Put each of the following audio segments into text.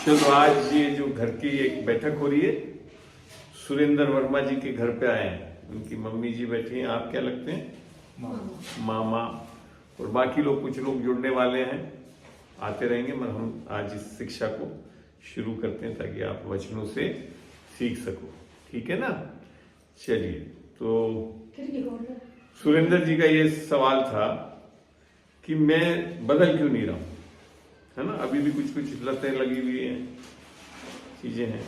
चलो आज ये जो घर की एक बैठक हो रही है, सुरेंद्र वर्मा जी के घर पे आए हैं। उनकी मम्मी जी बैठी हैं। आप क्या लगते हैं? मामा। और बाकी लोग, कुछ लोग जुड़ने वाले हैं, आते रहेंगे। मगर हम आज इस शिक्षा को शुरू करते हैं ताकि आप वचनों से सीख सको। ठीक है ना? चलिए, तो सुरेंद्र जी का ये सवाल था कि मैं बदल क्यों नहीं रहा हूं, है ना? अभी भी कुछ कुछ लतें लगी हुई हैं, चीजें हैं।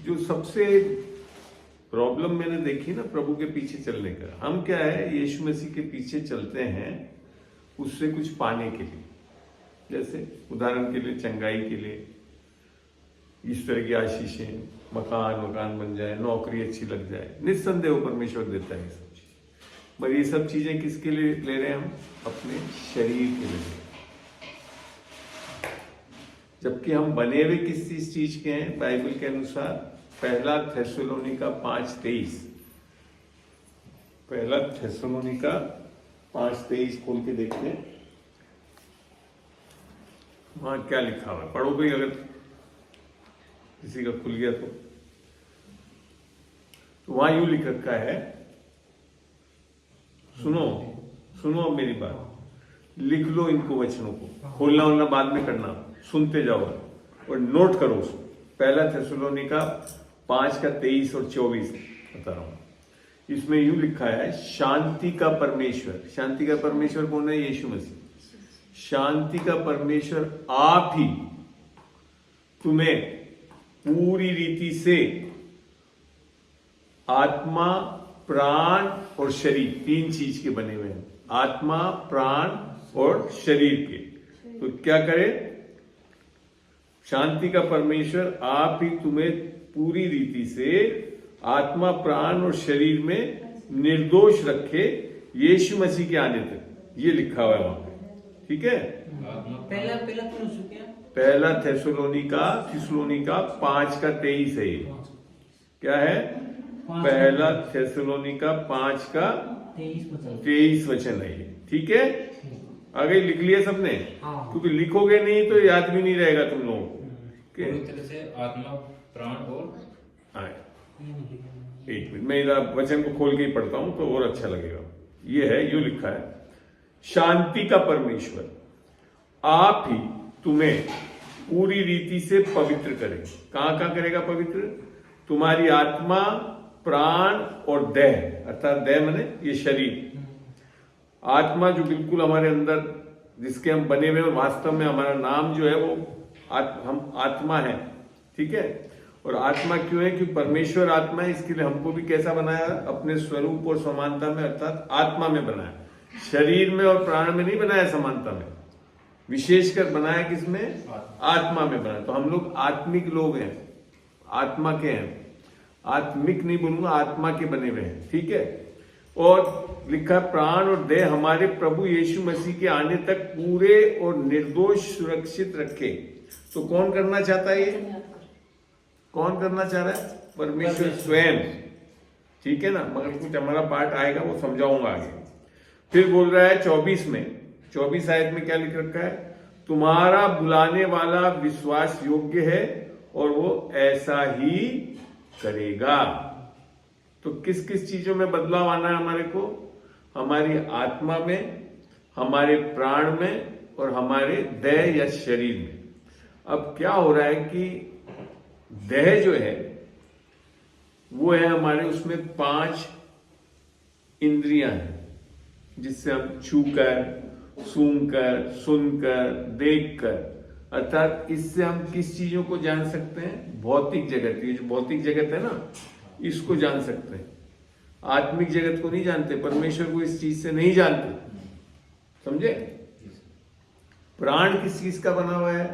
जो सबसे प्रॉब्लम मैंने देखी ना प्रभु के पीछे चलने का, हम क्या है, यीशु मसीह के पीछे चलते हैं उससे कुछ पाने के लिए। जैसे उदाहरण के लिए चंगाई के लिए, इस तरह की आशीषें, मकान बन जाए, नौकरी अच्छी लग जाए, निस्संदेह परमेश्वर देता है ये सब चीज। मगर ये सब चीजें किसके लिए ले रहे हैं हम? अपने शरीर के लिए। जबकि हम बने हुए किस चीज के हैं? बाइबल के अनुसार पहला थेसलोनिका 5:23, पहला थेसलोनिका 5:23 खोल के देखते हैं, वहां क्या लिखा हुआ है। पढ़ो भाई, अगर किसी का खुल गया तो वहां यूं लिख रखा है, सुनो सुनो अब मेरी बात, लिख लो इनको वचनों को, खोलना वोलना बाद में करना, सुनते जाओ और नोट करो उसको। पहला थेसलोनिका 5:23 और 24 बता रहा हूं। इसमें यूं लिखा है, शांति का परमेश्वर। शांति का परमेश्वर कौन है? यीशु मसीह। शांति का परमेश्वर आप ही तुम्हें पूरी रीति से आत्मा, प्राण और शरीर, तीन चीज के बने हुए हैं, आत्मा, प्राण और शरीर के। तो क्या करे? शांति का परमेश्वर आप ही तुम्हें पूरी रीति से आत्मा, प्राण और शरीर में निर्दोष रखे यीशु मसीह के आने तक। ये लिखा हुआ है वहां पे। ठीक है? पहला थेसलोनिका 5:23 है ये। क्या है? पहला थेसलोनिका 5:23 वचन है ये। ठीक है? आगे लिख लिया सबने? क्योंकि लिखोगे नहीं तो याद भी नहीं रहेगा तुम लोगों को। पूरी तरह से आत्मा, प्राण और एक मिनट, मैं इधर वचन को खोल के ही पढ़ता हूं तो और अच्छा लगेगा। ये है, यूं लिखा है, शांति का परमेश्वर आप ही तुम्हें पूरी रीति से पवित्र करे। कहां करेगा पवित्र? तुम्हारी आत्मा, प्राण और देह, अर्थात देह माने ये शरीर। आत्मा जो बिल्कुल हमारे अंदर, जिसके हम बने हुए, वास्तव में हमारा नाम जो है वो हम आत्मा है। ठीक है? और आत्मा क्यों है? कि परमेश्वर आत्मा है, इसके लिए हमको भी कैसा बनाया? अपने स्वरूप और समानता में, अर्थात आत्मा में बनाया। शरीर में और प्राण में नहीं बनाया, समानता में, विशेषकर बनाया किसमें? आत्मा में बनाया। तो हम लोग आत्मिक लोग हैं, आत्मा के हैं। आत्मिक नहीं बोलूंगा, आत्मा के बने हुए हैं। ठीक है? और लिखा, प्राण और देह हमारे प्रभु यीशु मसीह के आने तक पूरे और निर्दोष सुरक्षित रखे। तो कौन करना चाहता है ये? कौन करना चाह रहा है? परमेश्वर स्वयं। ठीक है ना? मगर कुछ हमारा पार्ट आएगा, वो समझाऊंगा आगे। फिर बोल रहा है 24 आयत में क्या लिख रखा है? तुम्हारा बुलाने वाला विश्वास योग्य है और वो ऐसा ही करेगा। तो किस किस चीजों में बदलाव आना है हमारे को? हमारी आत्मा में, हमारे प्राण में और हमारे देह या शरीर में। अब क्या हो रहा है कि देह जो है वो है हमारे, उसमें 5 इंद्रियां हैं, जिससे हम छूकर, सूंघकर, सुनकर, देखकर, अर्थात इससे हम किस चीजों को जान सकते हैं? भौतिक जगत। ये जो भौतिक जगत है ना, इसको जान सकते हैं। आत्मिक जगत को नहीं जानते, परमेश्वर को इस चीज से नहीं जानते। समझे? प्राण किस चीज का बना हुआ है?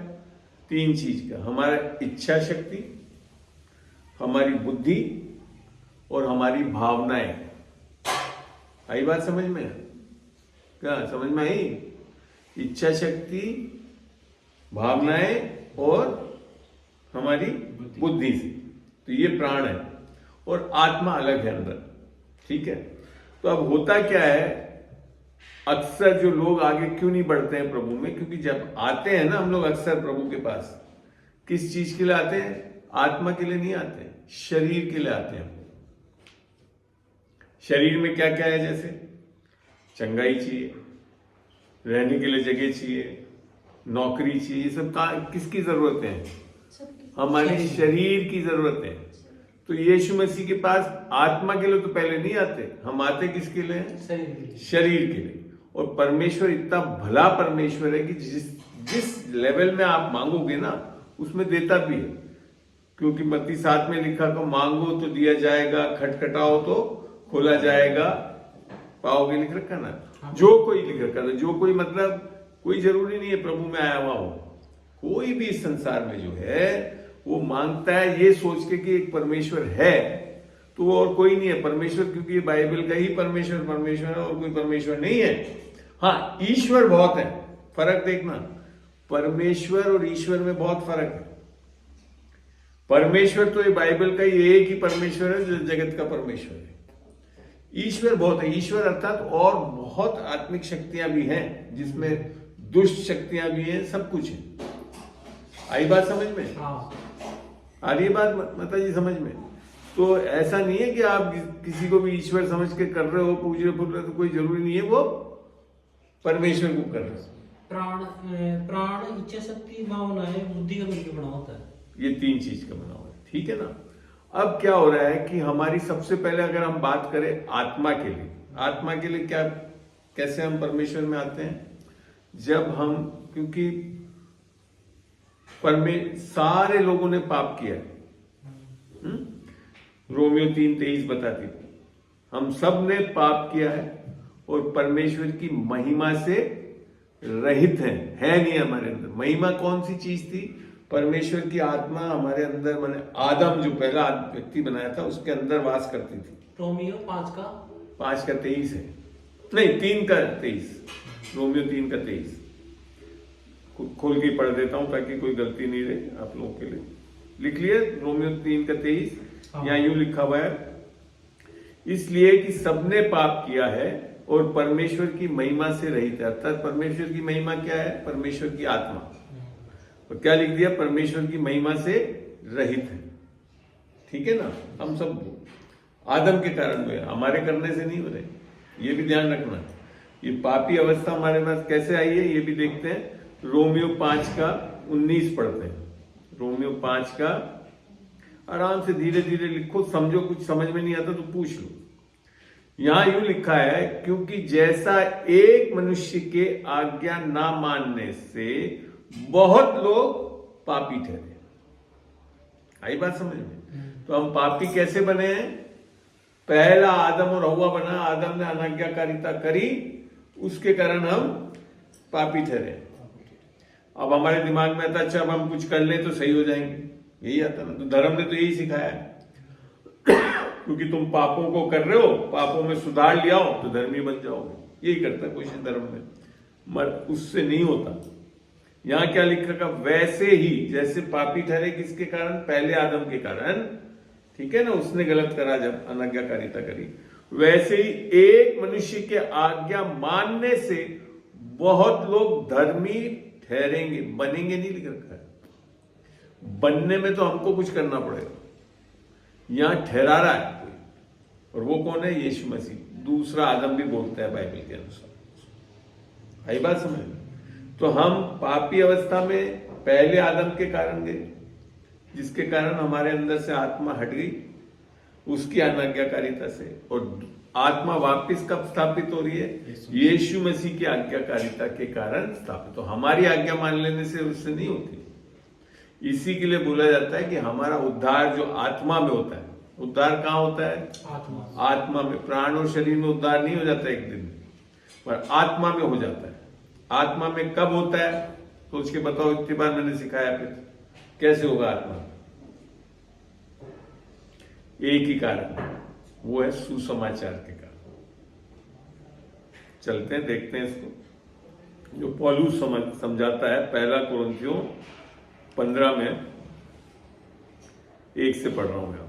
3 चीज का। हमारा इच्छा शक्ति, हमारी बुद्धि और हमारी भावनाएं। आई बात समझ में? क्या समझ में आई? इच्छा शक्ति, भावनाएं और हमारी बुद्धि से। तो ये प्राण है और आत्मा अलग है अंदर। ठीक है? तो अब होता क्या है अक्सर जो लोग आगे क्यों नहीं बढ़ते हैं प्रभु में, क्योंकि जब आते हैं ना हम लोग अक्सर प्रभु के पास, किस चीज के लिए आते हैं? आत्मा के लिए नहीं आते, शरीर के लिए आते हैं। शरीर में क्या क्या है? जैसे चंगाई चाहिए, रहने के लिए जगह चाहिए, नौकरी चाहिए, ये सब किसकी जरूरतें हैं? हमारे शरीर की जरूरत है। तो यीशु मसीह के पास आत्मा के लिए तो पहले नहीं आते, हम आते किसके लिए? शरीर के लिए। और परमेश्वर इतना भला परमेश्वर है कि जिस लेवल में आप मांगोगे ना उसमें देता भी है, क्योंकि मत्ती 7 में लिखा को मांगो तो दिया जाएगा, खटखटाओ तो खोला जाएगा, पाओगे, लिख रखा ना। जो कोई लिख रखा था, जो कोई मतलब कोई जरूरी नहीं है प्रभु में आया हुआ हो, कोई भी इस संसार में जो है वो मांगता है ये सोच के कि एक परमेश्वर है, तो वो और कोई नहीं है परमेश्वर, क्योंकि ये बाइबल का ही परमेश्वर परमेश्वर है और कोई परमेश्वर नहीं है। हाँ, ईश्वर बहुत है, फर्क देखना, परमेश्वर और ईश्वर में बहुत फर्क है। परमेश्वर तो ये बाइबल का ही एक ही परमेश्वर है जो जगत का परमेश्वर है। ईश्वर बहुत है, ईश्वर अर्थात और बहुत आत्मिक शक्तियां भी हैं, जिसमें दुष्ट शक्तियां भी हैं, सब कुछ है। आई बात समझ में? आ रही है बात माता जी समझ में? तो ऐसा नहीं है कि आप किसी को भी ईश्वर समझ के कर रहे हो, पूज रहे फूल रहे, तो कोई जरूरी नहीं है वो परमेश्वर को कर रहे हो। प्राण इच्छा शक्ति भावना है, बुद्धि का मिलकर बना होता है, ये 3 चीज का बना हुआ है, ठीक है ना। अब क्या हो रहा है कि हमारी सबसे पहले अगर हम बात करें आत्मा के लिए, आत्मा के लिए क्या, कैसे हम परमेश्वर में आते हैं? जब हम, क्योंकि सारे लोगों ने पाप किया है, रोमियो 3:23 बताती थी, हम सब ने पाप किया है और परमेश्वर की महिमा से रहित है नहीं हमारे अंदर। महिमा कौन सी चीज थी? परमेश्वर की आत्मा हमारे अंदर, माने आदम जो पहला व्यक्ति बनाया था उसके अंदर वास करती थी। रोमियो 5 का 23 है, नहीं 3 का 23, रोमियो 3 का 23 खोल के पढ़ देता हूं ताकि कोई गलती नहीं रहे आप लोगों के लिए। लिख लिए रोमियो 3 का 23, यहाँ यूं लिखा हुआ है, इसलिए कि सबने पाप किया है और परमेश्वर की महिमा से रहित है। अर्थात परमेश्वर की महिमा क्या है? परमेश्वर की आत्मा। और क्या लिख दिया? परमेश्वर की महिमा से रहित है, ठीक है ना। हम सब आदम के कारण हुए, हमारे करने से नहीं हो रहे, ये भी ध्यान रखना। ये पापी अवस्था हमारे पास कैसे आई है ये भी देखते हैं। रोमियो 5 का 19 पढ़ते हैं। रोमियो 5 का, आराम से धीरे धीरे लिखो, समझो, कुछ समझ में नहीं आता तो पूछ लो। यहां यूं लिखा है, क्योंकि जैसा एक मनुष्य के आज्ञा ना मानने से बहुत लोग पापी ठहरे। आई बात समझ में? तो हम पापी कैसे बने हैं? पहला आदम और हव्वा बना, आदम ने अनाज्ञाकारिता करी, उसके कारण हम पापी ठहरे। अब हमारे दिमाग में आता, अच्छा अब हम कुछ कर लें तो सही हो जाएंगे, यही आता ना। तो धर्म ने तो यही सिखाया है क्योंकि तुम पापों को कर रहे हो, पापों में सुधार लिया हो तो धर्मी बन जाओगे, यही करता है कोशिश धर्म में, मगर उससे नहीं होता। यहां क्या लिख रखा? वैसे ही जैसे पापी ठहरे किसके कारण? पहले आदम के कारण, ठीक है ना, उसने गलत करा जब अनाज्ञाकारिता करी। वैसे ही एक मनुष्य के आज्ञा मानने से बहुत लोग धर्मी ठहरेंगे, बनेंगे नहीं लिख रखा है। बनने में तो हमको कुछ करना पड़ेगा, यहां ठहरा रहा है कोई, और वो कौन है? यीशु मसीह। दूसरा आदम भी बोलता है बाइबल के अनुसार। आई बात समझ में? तो हम पापी अवस्था में पहले आदम के कारण गए, जिसके कारण हमारे अंदर से आत्मा हट गई उसकी अनाज्ञाकारिता से, और आत्मा वापस कब स्थापित हो रही है? यीशु मसीह की आज्ञाकारिता के कारण स्थापित। तो हमारी आज्ञा मान लेने से उससे नहीं होती। इसी के लिए बोला जाता है कि हमारा उद्धार जो आत्मा में होता है, उद्धार कहां होता है? आत्मा में। प्राण और शरीर में उद्धार नहीं हो जाता एक दिन में, पर आत्मा में हो जाता है। आत्मा में कब होता है? सोच के बताओ, इतनी बार मैंने सिखाया, फिर कैसे होगा आत्मा? एक ही कारण, वो है सुसमाचार के कारण। चलते हैं, देखते हैं इसको, जो पौलुस समझाता है। पहला कुरिन्थियों 15 में 1 से पढ़ रहा हूं मैं।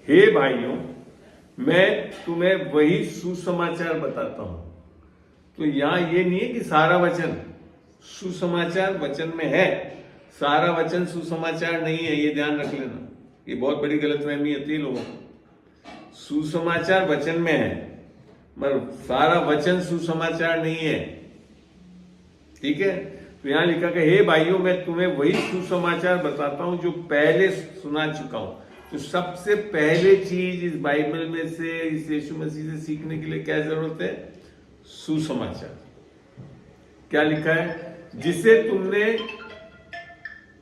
हे भाइयों, मैं तुम्हें वही सुसमाचार बताता हूं। तो यहां ये नहीं है कि सारा वचन सुसमाचार वचन में है, सारा वचन सुसमाचार नहीं है, ये ध्यान रख लेना। ये बहुत बड़ी गलतफहमी होती है लोगों को। सुसमाचार वचन में है मगर सारा वचन सुसमाचार नहीं है, ठीक है। तो यहां लिखा कि हे भाइयों, मैं तुम्हें वही सुसमाचार बताता हूं जो पहले सुना चुका हूं। तो सबसे पहले चीज इस बाइबल में से, इस यीशु मसीह से सीखने के लिए क्या जरूरत है? सुसमाचार। क्या लिखा है? जिसे तुमने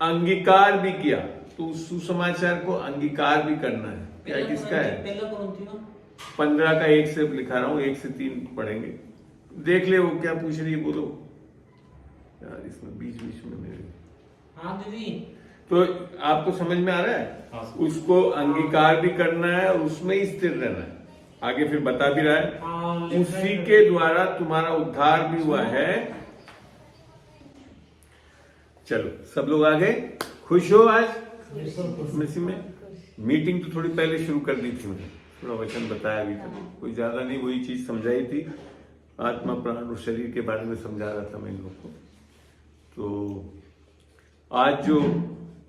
अंगीकार भी किया। तो उस सुसमाचार को अंगीकार भी करना है। क्या किसका है? पहला कुरिन्थियों 15 का 1 से लिखा रहा हूं, 1 से 3 पढ़ेंगे। देख ले वो क्या पूछ रही है, बोलो यार, इसमें बीच बीच में मेरे। हाँ दीदी, तो आपको समझ में आ रहा है? हाँ। उसको अंगीकार भी करना है और उसमें ही स्थिर रहना है। आगे फिर बता भी रहा है, हाँ, लिखा उसी है। के द्वारा तुम्हारा उद्धार भी हुआ है। चलो सब लोग आगे खुश हो आज मसीह में। मीटिंग तो थोड़ी पहले शुरू कर दी थी, मैंने थोड़ा वचन बताया भी था, कोई ज्यादा नहीं, वही चीज समझाई थी। आत्मा, प्राण और शरीर के बारे में समझा रहा था मैं इन लोग को। तो आज जो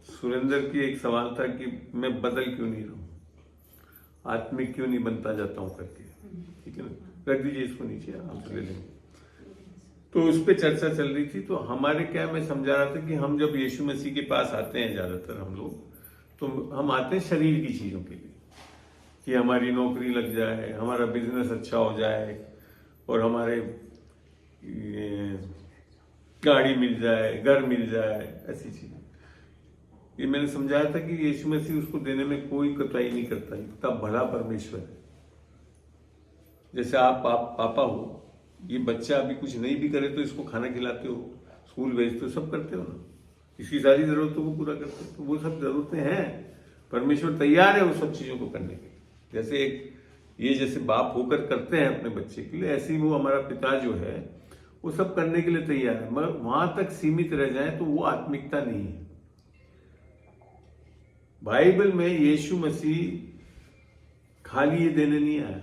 सुरेंद्र की एक सवाल था कि मैं बदल क्यों नहीं रहा हूं, आत्मिक क्यों नहीं बनता जाता हूं करके, ठीक है ना, रख दीजिए इसको नीचे, आप ले लेंगे। तो उस पर चर्चा चल रही थी। तो हमारे क्या, मैं समझा रहा था कि हम जब यीशु मसीह के पास आते हैं, ज्यादातर हम लोग, तो हम आते हैं शरीर की चीजों के लिए, कि हमारी नौकरी लग जाए, हमारा बिजनेस अच्छा हो जाए, और हमारे गाड़ी मिल जाए, घर मिल जाए, ऐसी चीजें। ये मैंने समझाया था कि यीशु मसीह उसको देने में कोई कतराई नहीं करता, इतना बड़ा परमेश्वर है। जैसे आप पापा हो, ये बच्चा अभी कुछ नहीं भी करे तो इसको खाना खिलाते हो, स्कूल भेजते हो, सब करते हो ना, इसकी सारी जरूरतों को पूरा करते हो। तो वो सब जरूरतें हैं, परमेश्वर तैयार है उन सब चीजों को करने के लिए। जैसे ये जैसे बाप होकर करते हैं अपने बच्चे के लिए, ऐसे ही वो हमारा पिता जो है वो सब करने के लिए तैयार है, मगर वहां तक सीमित रह जाए तो वो आत्मिकता नहीं है। बाइबल में यीशु मसीह खाली ये देने नहीं आया,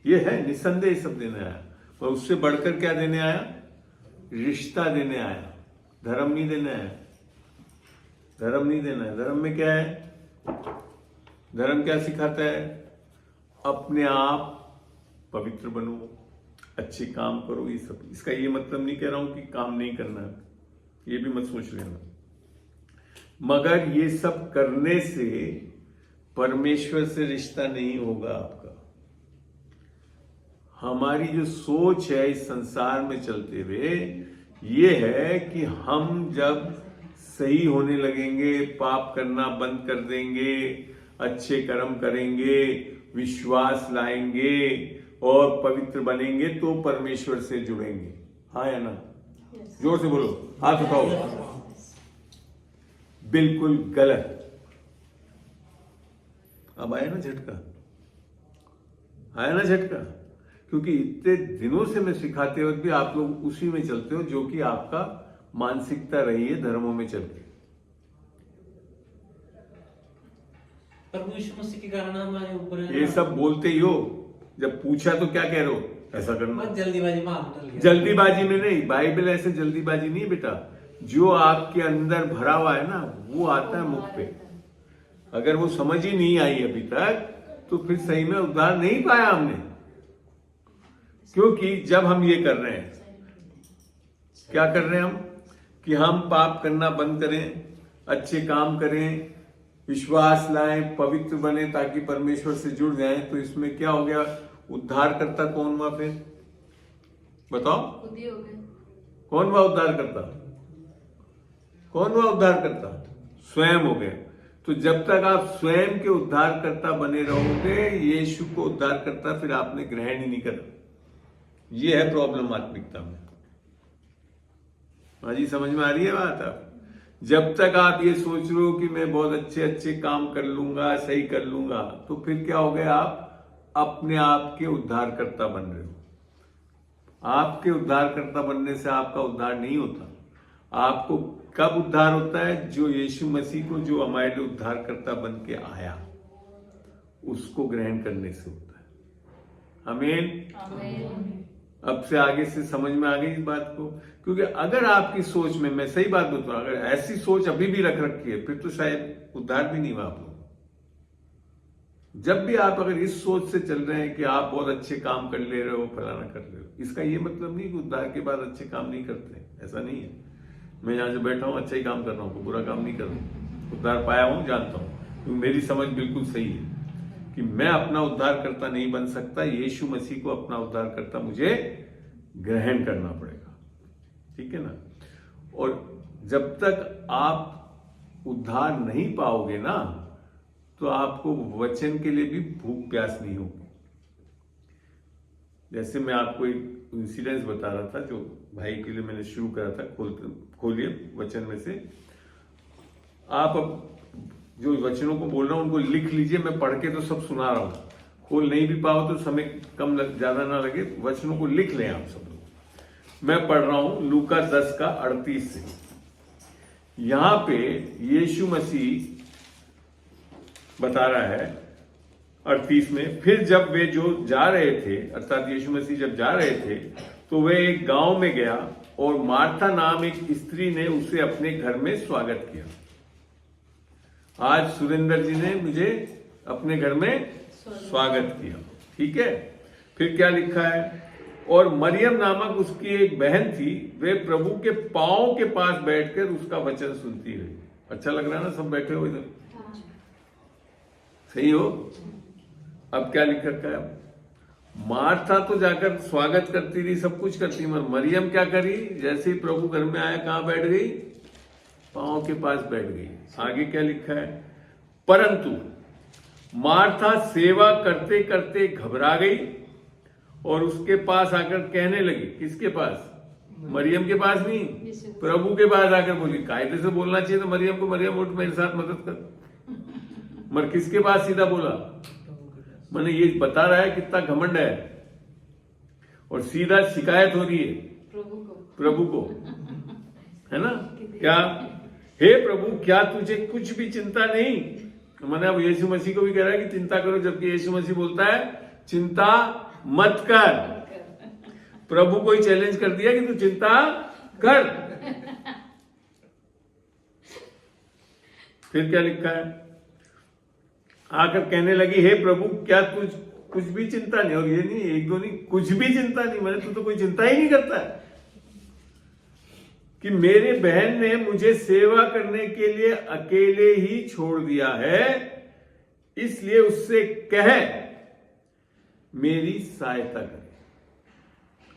ये है निसंदेह सब देने आया, और उससे बढ़कर क्या देने आया? रिश्ता देने आया, धर्म नहीं देने आया। धर्म नहीं देना है। धर्म में क्या है? धर्म क्या सिखाता है? अपने आप पवित्र बनो, अच्छे काम करो, ये सब। इसका ये मतलब नहीं कह रहा हूं कि काम नहीं करना है, ये भी मत सोच लेना, मगर ये सब करने से परमेश्वर से रिश्ता नहीं होगा आपका। हमारी जो सोच है इस संसार में चलते हुए ये है कि हम जब सही होने लगेंगे, पाप करना बंद कर देंगे, अच्छे कर्म करेंगे, विश्वास लाएंगे और पवित्र बनेंगे तो परमेश्वर से जुड़ेंगे। हाँ या ना? जोर से बोलो, हाथ उठाओ। बिल्कुल गलत। अब आया ना झटका? आया ना झटका? क्योंकि इतने दिनों से मैं सिखाते वक्त भी आप लोग उसी में चलते हो जो कि आपका मानसिकता रही है धर्मों में चल के। प्रभु यीशु मसीह के कारण हमारे ऊपर है ये सब बोलते ही हो, जब पूछा तो क्या कह रहे हो? ऐसा करना। बस जल्दीबाजी में हाथ डाल गया। जल्दीबाजी में नहीं, बाइबल ऐसे जल्दीबाजी नहीं है बेटा। जो आपके अंदर भरा हुआ है ना वो आता है मुख पे। अगर वो समझ ही नहीं आई अभी तक तो फिर सही में उद्धार नहीं पाया हमने। क्योंकि जब हम ये कर रहे हैं, क्या कर रहे हैं हम? कि हम पाप करना बंद करें, अच्छे काम करें, विश्वास लाएं, पवित्र बने ताकि परमेश्वर से जुड़ जाएं। तो इसमें क्या हो गया? उद्धार करता कौन हुआ? फिर बताओ, कौन हुआ उद्धार करता? कौन हुआ उद्धार करता? स्वयं हो गए। तो जब तक आप स्वयं के उद्धार करता बने रहोगे, यीशु को उद्धार करता फिर आपने ग्रहण ही नहीं करा। ये है प्रॉब्लम आत्मिकता में। हाँ जी, समझ में आ रही है बात? आप जब तक आप ये सोच रहे हो कि मैं बहुत अच्छे अच्छे काम कर लूंगा, सही कर लूंगा, तो फिर क्या हो गया? आप अपने आप के उद्धारकर्ता बन रहे हो। आपके उद्धारकर्ता बनने से आपका उद्धार नहीं होता। आपको कब उद्धार होता है? जो यीशु मसीह को, जो हमारे लिए उद्धारकर्ता बन के आया, उसको ग्रहण करने से होता है। आमीन। आमीन। अब से आगे से समझ में आ गई इस बात को, क्योंकि अगर आपकी सोच में, मैं सही बात बताऊं, अगर ऐसी सोच अभी भी रख रखी है, फिर तो शायद उद्धार भी नहीं हुआ आप लोग। जब भी आप अगर इस सोच से चल रहे हैं कि आप बहुत अच्छे काम कर ले रहे हो, फलाना कर रहे हो, इसका ये मतलब नहीं कि उद्धार के बाद अच्छे काम नहीं करते, ऐसा नहीं है। मैं यहां से बैठा हूं, अच्छा ही काम कर रहा हूं, बुरा काम नहीं कर रहा हूं, उद्धार पाया हूं, जानता हूं, क्योंकि मेरी समझ बिल्कुल सही है कि मैं अपना उद्धारकर्ता नहीं बन सकता, यीशु मसीह को अपना उद्धारकर्ता मुझे ग्रहण करना पड़ेगा, ठीक है ना। और जब तक आप उद्धार नहीं पाओगे ना, तो आपको वचन के लिए भी भूख प्यास नहीं होगी। जैसे मैं आपको एक इंसिडेंस बता रहा था, जो भाई के लिए मैंने शुरू करा था, खोलिए वचन में से। आप अब जो वचनों को बोल रहा हूं उनको लिख लीजिए, मैं पढ़ के तो सब सुना रहा हूं, खोल नहीं भी पाओ तो समय कम ज्यादा ना लगे, वचनों को लिख लें आप सब लोग। मैं पढ़ रहा हूं लूका 10 का 38 से। यहां पे यीशु मसीह बता रहा है 38 में, फिर जब वे जो जा रहे थे, अर्थात यीशु मसीह जब जा रहे थे, तो वे एक गांव में गया और मार्था नाम एक स्त्री ने उसे अपने घर में स्वागत किया। आज सुरेंद्र जी ने मुझे अपने घर में स्वागत किया, ठीक है। फिर क्या लिखा है, और मरियम नामक उसकी एक बहन थी, वे प्रभु के पांव के पास बैठकर उसका वचन सुनती रही। अच्छा लग रहा है ना, सब बैठे हो इधर, सही हो। अब क्या लिख रखा है, मार्था तो जाकर स्वागत करती रही, सब कुछ करती, मगर मरियम क्या करी, जैसे ही प्रभु घर में आया कहां बैठ गई, पांव के पास बैठ गई। आगे क्या लिखा है, परंतु मार्था सेवा करते करते घबरा गई और उसके पास आकर कहने लगी, किसके पास, मरियम के पास नहीं, प्रभु के पास आकर बोली। कायदे से बोलना चाहिए तो मरियम को, मरियम उठ मेरे साथ मदद कर, मगर किसके पास सीधा बोला, मैंने ये बता रहा है कितना घमंड है, और सीधा शिकायत हो रही है प्रभु को, है ना। क्या, हे प्रभु क्या तुझे कुछ भी चिंता नहीं। मैंने अब यीशु मसीह को भी कह रहा है कि चिंता करो, जबकि यीशु मसीह बोलता है चिंता मत कर। प्रभु को ही चैलेंज कर दिया कि तू चिंता कर। फिर क्या लिखा है, आकर कहने लगी, हे प्रभु क्या तुझ कुछ भी चिंता नहीं, और ये नहीं एक दो नहीं, कुछ भी चिंता नहीं, मैंने तू तो कोई चिंता ही नहीं करता है, कि मेरे बहन ने मुझे सेवा करने के लिए अकेले ही छोड़ दिया है, इसलिए उससे कह मेरी सहायता करे।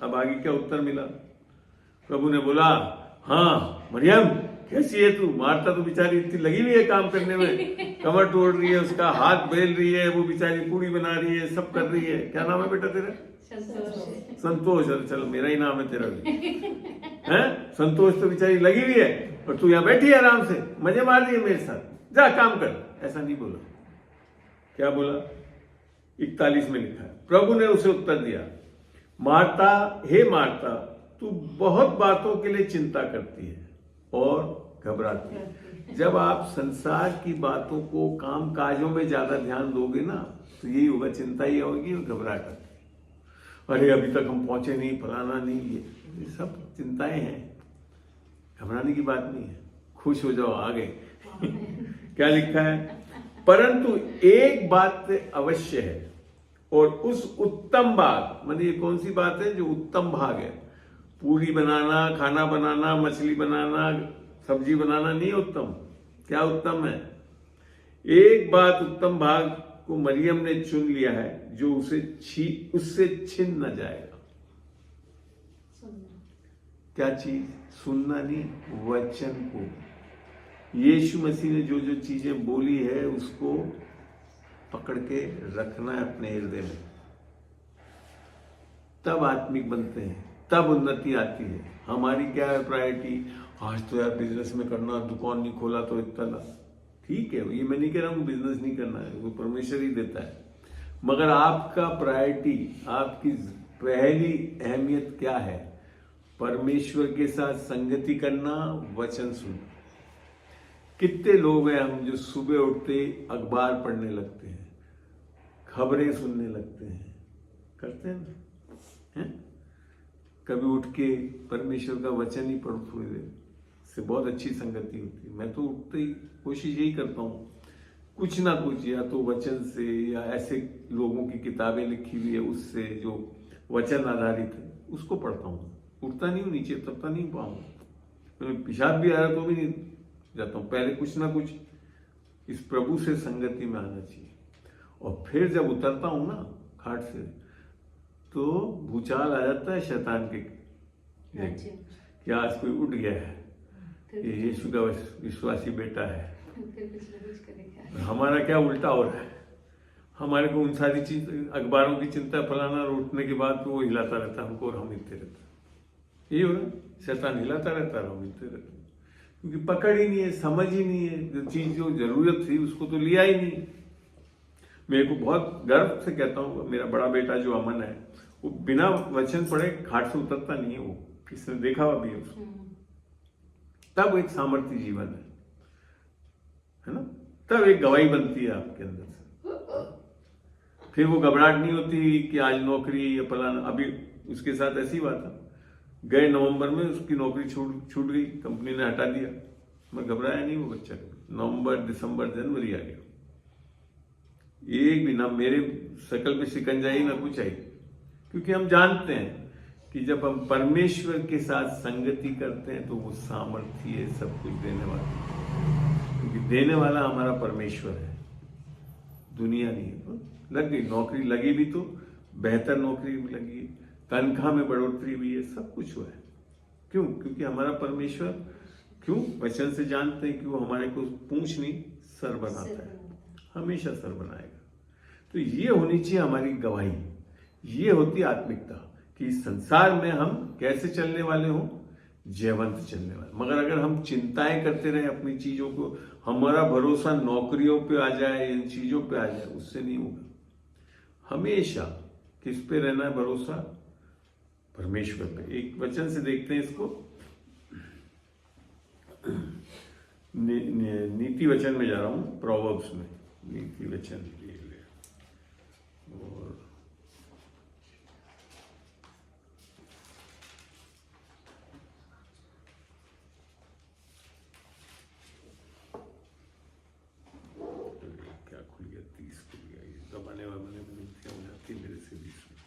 अब आगे क्या उत्तर मिला, प्रभु ने बोला, हाँ मरियम कैसी है तू, मार्था तो बेचारी इतनी लगी हुई है काम करने में, कमर तोड़ रही है, उसका हाथ बेल रही है, वो बेचारी पूड़ी बना रही है, सब कर रही है। क्या नाम है बेटा तेरा, संतोष। अरे चलो मेरा ही नाम है तेरा भी, है संतोष। तो बेचारी लगी हुई है और तू यहां बैठी है आराम से, मजे मार रही है मेरे साथ, जा काम कर। ऐसा नहीं बोला, क्या बोला, 41 में लिखा है, प्रभु ने उसे उत्तर दिया, मार्ता हे मार्ता तू बहुत बातों के लिए चिंता करती है और घबराती है। जब आप संसार की बातों को, काम काजों में ज्यादा ध्यान दोगे ना, तो यही होगा, चिंता ही होगी और घबराहट। अरे अभी तक हम पहुंचे नहीं, फलाना नहीं, ये सब चिंताएं हैं, घबराने की बात नहीं है, खुश हो जाओ आगे। क्या लिखा है, परंतु एक बात अवश्य है, और उस उत्तम भाग, मतलब ये कौन सी बात है, जो उत्तम भाग है, पूरी बनाना, खाना बनाना, मछली बनाना, सब्जी बनाना नहीं उत्तम। क्या उत्तम है, एक बात उत्तम भाग को मरियम ने चुन लिया है, जो उससे छिन न जाएगा। क्या चीज, सुनना नहीं, वचन को। यीशु मसीह ने जो जो चीजें बोली है उसको पकड़ के रखना है अपने हृदय में, तब आत्मिक बनते हैं, तब उन्नति आती है। हमारी क्या है प्रायोरिटी, आज तो यार बिजनेस में करना, दुकान नहीं खोला तो इतना, ठीक है, ये मैं नहीं कह रहा हूं बिजनेस नहीं करना है, वो परमेश्वर ही देता है, मगर आपका प्रायोरिटी, आपकी पहली अहमियत क्या है, परमेश्वर के साथ संगति करना, वचन सुनना। कितने लोग हैं हम जो सुबह उठते अखबार पढ़ने लगते हैं, खबरें सुनने लगते हैं, करते हैं ना, हैं? कभी उठ के परमेश्वर का वचन ही पढ़ो थोड़ी देर, इससे बहुत अच्छी संगति होती है। मैं तो उठते ही कोशिश यही करता हूँ, कुछ ना कुछ या तो वचन से या ऐसे लोगों की किताबें लिखी हुई है उससे जो वचन आधारित है उसको पढ़ता हूँ। उठता नहीं हूँ नीचे, तब तक नहीं पाऊंगा, पेशाब भी आ रहा तो भी नहीं जाता हूँ। पहले कुछ ना कुछ इस प्रभु से संगति में आना चाहिए, और फिर जब उतरता हूँ ना घाट से, तो भूचाल आ जाता है शैतान के कि आज कोई उठ गया है, ये यीशु का विश्वासी बेटा है। हमारा क्या उल्टा हो रहा है, हमारे को उन सारी चीज अखबारों की चिंता फलाना, और उठने के बाद वो हिलाता रहता है हमको और हम हिलते रहते हैं। यही हो रहा है, शैतान हिलाता रहता है, हम हिलते रहते हैं, क्योंकि पकड़ ही नहीं है, समझ ही नहीं है, जो चीज जो जरूरत थी उसको तो लिया ही नहीं। मेरे को बहुत गर्व से कहता हूँ, मेरा बड़ा बेटा जो अमन है, वो बिना वचन पढ़े घाट से उतरता नहीं है। वो किसने देखा हुआ भी है उसको, तब एक सामर्थ्य जीवन है ना, तब एक गवाही बनती है आपके अंदर से। फिर वो घबराहट नहीं होती कि आज नौकरी या फलाना। अभी उसके साथ ऐसी बात है, गए नवंबर में उसकी नौकरी छूट गई, कंपनी ने हटा दिया। मैं घबराया नहीं, वो बच्चा नवंबर दिसंबर जनवरी आ गया, एक भी ना मेरे शकल पे शिकंजा ही ना कुछ आई, क्योंकि हम जानते हैं कि जब हम परमेश्वर के साथ संगति करते हैं तो वो सामर्थ्य है सब कुछ देने वाला, क्योंकि देने वाला हमारा परमेश्वर है, दुनिया नहीं है। तो लग गई नौकरी, लगी भी तो बेहतर नौकरी भी लगी, तनख्वाह में बढ़ोतरी भी है, सब कुछ हुआ है। क्यों? क्योंकि हमारा परमेश्वर, क्यों? वचन से जानते हैं कि वो हमारे को पूंछ नहीं सर बनाता है, हमेशा सर बनाएगा। तो ये होनी चाहिए हमारी गवाही, ये होती आत्मिकता कि इस संसार में हम कैसे चलने वाले हों, जयवंत चलने वाले। मगर अगर हम चिंताएं करते रहे अपनी चीजों को, हमारा भरोसा नौकरियों पे आ जाए, इन चीजों पे आ जाए, उससे नहीं होगा। हमेशा किस पे रहना है भरोसा? परमेश्वर पे। एक वचन से देखते हैं इसको, नीति वचन में जा रहा हूं, प्रोवर्ब्स में नीति वचन और क्या खुल गया, 30 खुल गया, ये दबाने वाले मिलते हो जाती है मेरे से 20 में।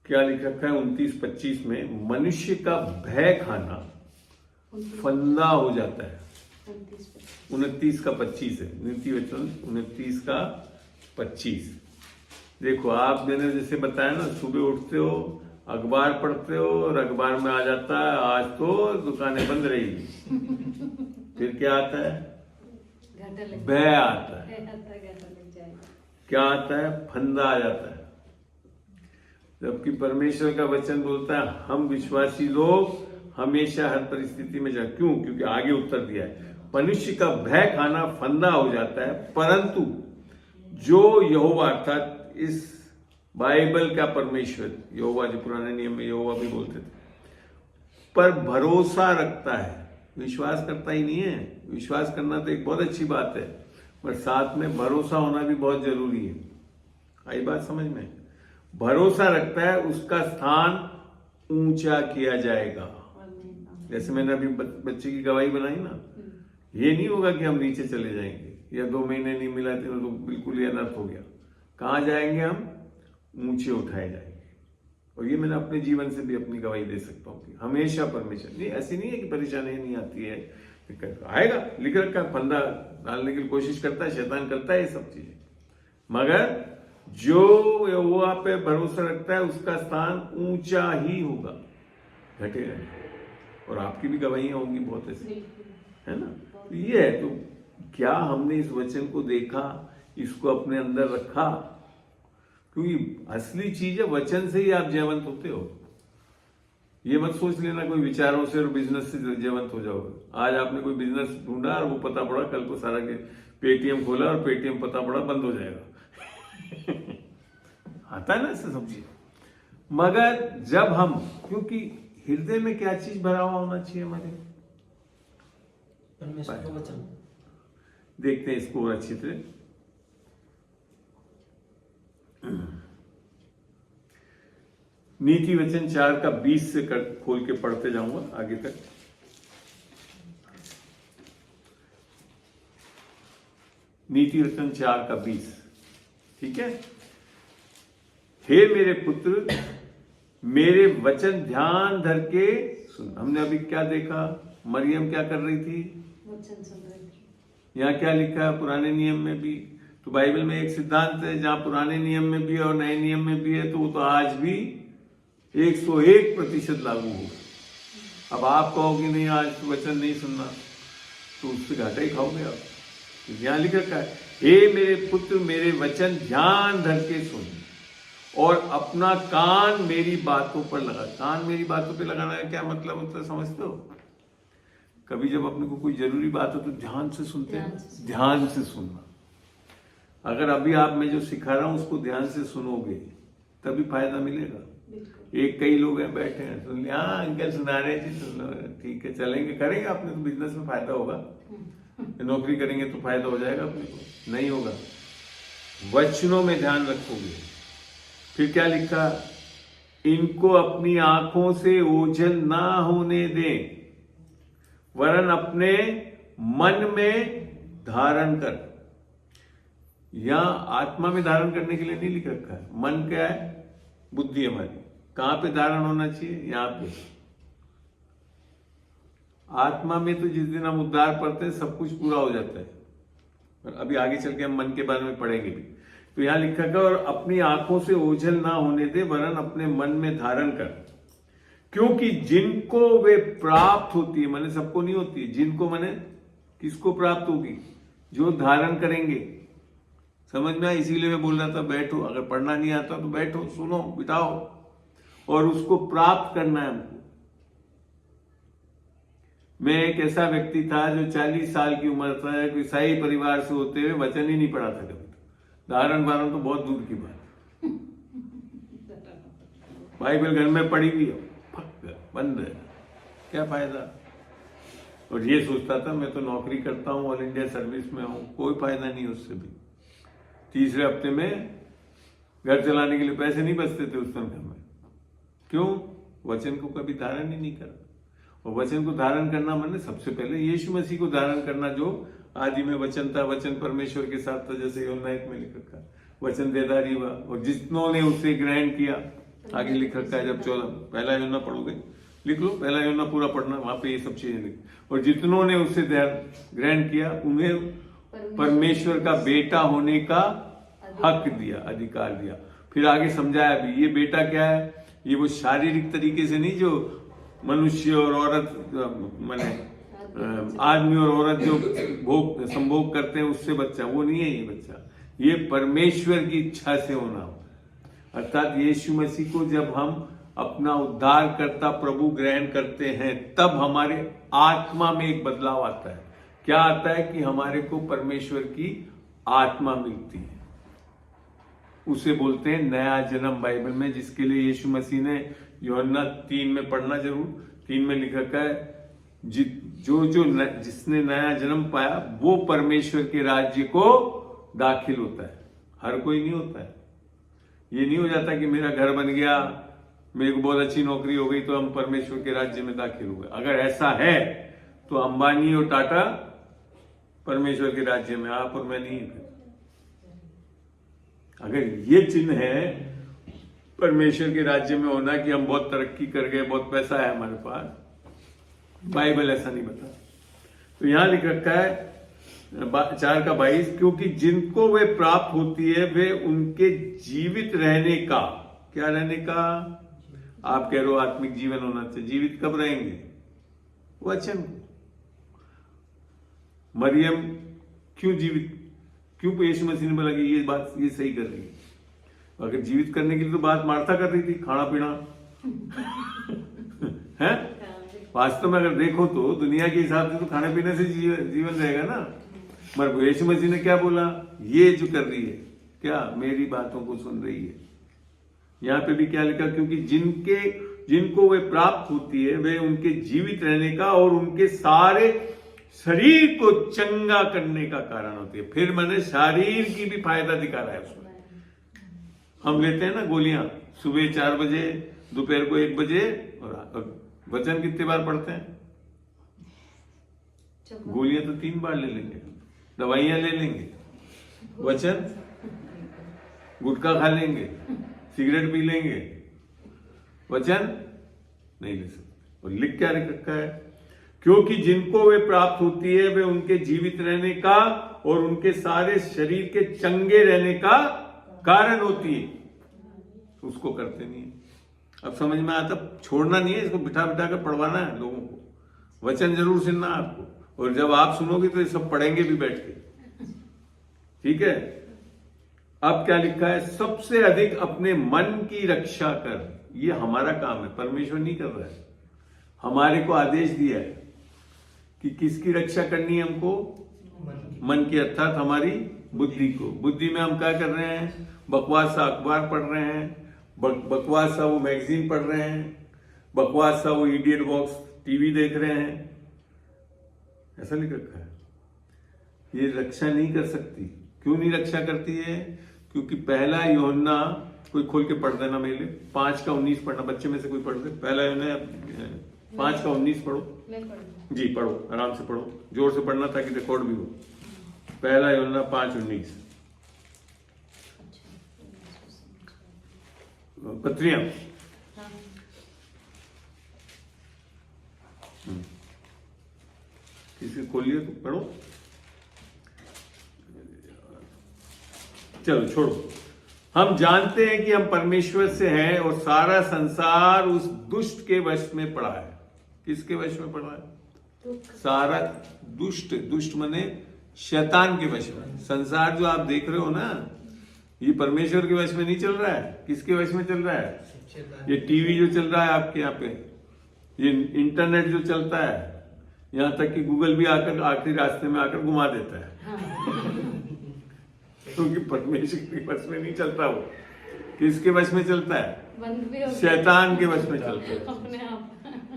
क्या लिख रखा है 29-25 में? मनुष्य का भय खाना फंदा हो जाता है। 29 का 25 है नीति वचन, 29 का 25। देखो आप मैंने जैसे बताया ना, सुबह उठते हो, अखबार पढ़ते हो, और अखबार में आ जाता है आज तो दुकानें बंद रहेगी। फिर क्या आता है? भय आता है। क्या आता है? फंदा आ जाता है। जबकि परमेश्वर का वचन बोलता है हम विश्वासी लोग हमेशा हर परिस्थिति में जा, क्यों? क्योंकि आगे उत्तर दिया है, मनुष्य का भय खाना फंदा हो जाता है, परंतु जो यहोवा, अर्थात इस बाइबल का परमेश्वर, यहोवा जो पुराने नियम में यहोवा भी बोलते थे, पर भरोसा रखता है, विश्वास करता ही नहीं है। विश्वास करना तो एक बहुत अच्छी बात है, पर साथ में भरोसा होना भी बहुत जरूरी है। आई बात समझ में? भरोसा रखता है, उसका स्थान ऊंचा किया जाएगा। जैसे मैंने अभी बच्चे की गवाही बनाई ना, ये नहीं होगा कि हम नीचे चले जाएंगे या 2 महीने नहीं मिला तो बिल्कुल ही अनर्थ हो गया। कहाँ जाएंगे हम? ऊंचे उठाए जाएंगे। और ये मैंने अपने जीवन से भी अपनी गवाही दे सकता हूँ कि हमेशा परमेश्वर, नहीं ऐसी नहीं है कि परेशानी नहीं आती है, आएगा, लिख रखा फंदा डालने की कोशिश करता है, शैतान करता है ये सब चीजें, मगर जो यहोवा पे भरोसा रखता है उसका स्थान ऊंचा ही होगा, घटेगा नहीं। और आपकी भी गवाहियां होंगी बहुत ऐसी, है ना? तो ये है, तो क्या हमने इस वचन को देखा, इसको अपने अंदर रखा? क्योंकि असली चीज है, वचन से ही आप जयवंत होते हो। ये मत सोच लेना कोई विचारों से और बिजनेस से जयवंत हो जाओगे। आज आपने कोई बिजनेस ढूंढा और वो पता पड़ा, कल को सारा के पेटीएम खोला और पेटीएम पता पड़ा बंद हो जाएगा। आता है ना ऐसा सब चीज। मगर जब हम, क्योंकि हृदय में क्या चीज भरा हुआ होना चाहिए हमारे? परमेश्वर का वचन। देखते हैं इसको और अच्छी तरह। नीति वचन 4 का 20 से खोल के पढ़ते जाऊंगा आगे तक। नीति वचन 4 का 20, ठीक है। हे मेरे पुत्र, मेरे वचन ध्यान धर के सुन। हमने अभी क्या देखा, मरियम क्या कर रही थी, वचन सुन रही थी। यहाँ क्या लिखा है पुराने नियम में भी, तो बाइबल में एक सिद्धांत है जहां पुराने नियम में भी और नए नियम में भी है, तो वो तो आज भी 101% लागू होगा। अब आप कहोगे नहीं आज तो वचन नहीं सुनना, तो उससे घाटा ही खाओगे आप। तो यहाँ लिख रखा है, हे मेरे पुत्र मेरे वचन ध्यान धर के सुन और अपना कान मेरी बातों पर लगा। कान मेरी बातों पर लगाना है क्या मतलब होता है, समझते हो? कभी जब अपने को कोई जरूरी बात हो तो ध्यान से सुनते हैं, ध्यान से सुनना। अगर अभी आप मैं जो सिखा रहा हूं उसको ध्यान से सुनोगे तभी फायदा मिलेगा। एक कई लोग हैं बैठे हैं, सुन लिया, हाँ अंकल सुना रहे जी, सुन लो, ठीक है चलेंगे, करेंगे अपने तो बिजनेस में फायदा होगा, नौकरी करेंगे तो फायदा हो जाएगा अपने को, नहीं होगा। वचनों में ध्यान रखोगे। फिर क्या लिखा, इनको अपनी आंखों से ओझल ना होने दें, वरन अपने मन में धारण कर। यहां आत्मा में धारण करने के लिए नहीं लिख रखा है। मन क्या है, बुद्धि हमारी, कहां पे धारण होना चाहिए, यहां पे। आत्मा में तो जिस दिन हम उद्धार पढ़ते हैं सब कुछ पूरा हो जाता है, और अभी आगे चल के हम मन के बारे में पढ़ेंगे भी। तो यहां लिखा गया, और अपनी आंखों से ओझल ना होने दे, वरन अपने मन में धारण कर, क्योंकि जिनको वे प्राप्त होती है, माने सबको नहीं होती है, जिनको माने किसको प्राप्त होगी, जो धारण करेंगे। समझ में आया? इसीलिए मैं बोल रहा था बैठो, अगर पढ़ना नहीं आता तो बैठो, सुनो, बिताओ, और उसको प्राप्त करना है हमको। मैं एक ऐसा व्यक्ति था जो 40 साल की उम्र था, एक ईसाई परिवार से होते हुए वचन ही नहीं पढ़ा था कभी। धारण वारण तो बहुत दूर की बात। बाइबल घर में पढ़ी भी बंद है, क्या फायदा। और ये सोचता था मैं तो नौकरी करता हूं, ऑल इंडिया सर्विस में हूं, कोई फायदा नहीं उससे भी। तीसरे हफ्ते में घर चलाने के लिए पैसे नहीं बचते थे उस तनख्वाह में। क्यों? वचन को कभी धारण ही नहीं करा। और वचन को धारण करना माने सबसे पहले यीशु मसीह को धारण करना, जो आदि में वचन था, वचन परमेश्वर के साथ था, जैसे यूहन्ना 1 में लिख रखा है, वचन देदारी हुआ और जितनों ने उसे ग्रहण किया। आगे लिख रखा है, जब 14 पहला यूहन्ना पढ़ोगे, लिख लो, पहला यूहन्ना पूरा पढ़ना, वहां पे ये सब चीजें लिख। और जितनों ने उसे ग्रहण किया उन्हें परमेश्वर का बेटा होने का हक दिया, अधिकार दिया। फिर आगे समझाया भी, ये बेटा क्या है, ये वो शारीरिक तरीके से नहीं जो मनुष्य और औरत माने आदमी और औरत जो भोग संभोग करते हैं उससे बच्चा, वो नहीं है ये बच्चा, ये परमेश्वर की इच्छा से होना। अर्थात यीशु मसीह को जब हम अपना उद्धारकर्ता प्रभु ग्रहण करते हैं तब हमारे आत्मा में एक बदलाव आता है। क्या आता है कि हमारे को परमेश्वर की आत्मा मिलती है, उसे बोलते हैं नया जन्म बाइबल में, जिसके लिए यीशु मसीह ने यूहन्ना 3 में पढ़ना जरूर, 3 में लिखा है, जिसने नया जन्म पाया वो परमेश्वर के राज्य को दाखिल होता है। हर कोई नहीं होता है। ये नहीं हो जाता कि मेरा घर बन गया, मेरे को बहुत अच्छी नौकरी हो गई तो हम परमेश्वर के राज्य में दाखिल हो गए। अगर ऐसा है तो अंबानी और टाटा परमेश्वर के राज्य में, आप और मैं नहीं है। अगर ये चिन्ह है परमेश्वर के राज्य में होना कि हम बहुत तरक्की कर गए, बहुत पैसा है हमारे पास, बाइबल ऐसा नहीं बता। तो यहां लिख रखा है 4 का 22, क्योंकि जिनको वे प्राप्त होती है वे उनके जीवित रहने का, क्या रहने का, आप कह रहे हो आत्मिक जीवन होना चाहिए, जीवित कब रहेंगे, वचन। मरियम क्यों जीवित, क्यों यीशु मसीह ने बोला कि ये बात ये सही कर रही है। अगर जीवित करने के लिए तो बात मार्था कर रही थी, खाना पीना है। वास्तव में अगर देखो तो दुनिया के हिसाब से तो खाने पीने से जीवन रहेगा ना, मगर यीशु मसीह ने क्या बोला, ये जो कर रही है क्या, मेरी बातों को सुन रही है। यहां पे भी क्या लिखा, क्योंकि जिनको वे प्राप्त होती है वे उनके जीवित रहने का और उनके सारे शरीर को चंगा करने का कारण होती है। फिर मैंने शरीर की भी फायदा दिखा रहा है उसमें। हम लेते हैं ना गोलियां सुबह 4 बजे, दोपहर को 1 बजे, और वचन कितने बार पढ़ते हैं? गोलियां तो 3 बार ले लेंगे, दवाइयां ले लेंगे, वचन, गुटखा खा लेंगे, सिगरेट पी लेंगे, वचन नहीं ले सकते। और लिख क्या रखा है? क्योंकि जिनको वे प्राप्त होती है वे उनके जीवित रहने का और उनके सारे शरीर के चंगे रहने का कारण होती है। उसको करते नहीं है। अब समझ में आता, छोड़ना नहीं है, इसको बिठा बिठा कर पढ़वाना है लोगों को। वचन जरूर सुनना है आपको, और जब आप सुनोगे तो ये सब पढ़ेंगे भी बैठ के। ठीक है। अब क्या लिखा है? सबसे अधिक अपने मन की रक्षा कर। ये हमारा काम है, परमेश्वर नहीं कर रहा है। हमारे को आदेश दिया है कि किसकी रक्षा करनी है हमको? मन की, अर्थात हमारी बुद्धि को। बुद्धि में हम क्या कर रहे हैं? बकवास सा अखबार पढ़ रहे हैं, बकवास सा वो मैगजीन पढ़ रहे हैं, बकवास सा वो इडियट बॉक्स टीवी देख रहे हैं। ऐसा लिख रखा है। ये रक्षा नहीं कर सकती। क्यों नहीं रक्षा करती है? क्योंकि पहला यूहन्ना, कोई खोल के पढ़ देना मेरे लिए, 5 का 19 पढ़ना, बच्चे में से कोई पढ़ दे। पहला यूहन्ना 5 का 19 पढ़ो। मैं पढ़ूंगा। जी पढ़ो, आराम से पढ़ो, जोर से पढ़ना ताकि रिकॉर्ड भी हो। पहला यूहन्ना 5:19। पत्रियां किसी खोलिए तो पढ़ो। चलो छोड़ो। हम जानते हैं कि हम परमेश्वर से हैं और सारा संसार उस दुष्ट के वश में पड़ा है। किसके वश में पड़ा है? सारा दुष्ट, दुष्ट मने शैतान के वश में। संसार जो आप देख रहे हो ना, ये परमेश्वर के वश में नहीं चल रहा है। किसके वश में चल रहा है? ये टीवी जो चल रहा है आपके यहाँ पे, ये इंटरनेट जो चलता है, यहाँ तक कि गूगल भी आकर आखिरी रास्ते में आकर घुमा देता है। क्योंकि परमेश्वर के वश में नहीं चलता वो। किसके वश में चलता है? बंद भी हो गया। शैतान के वश में चलता है। अपने आप।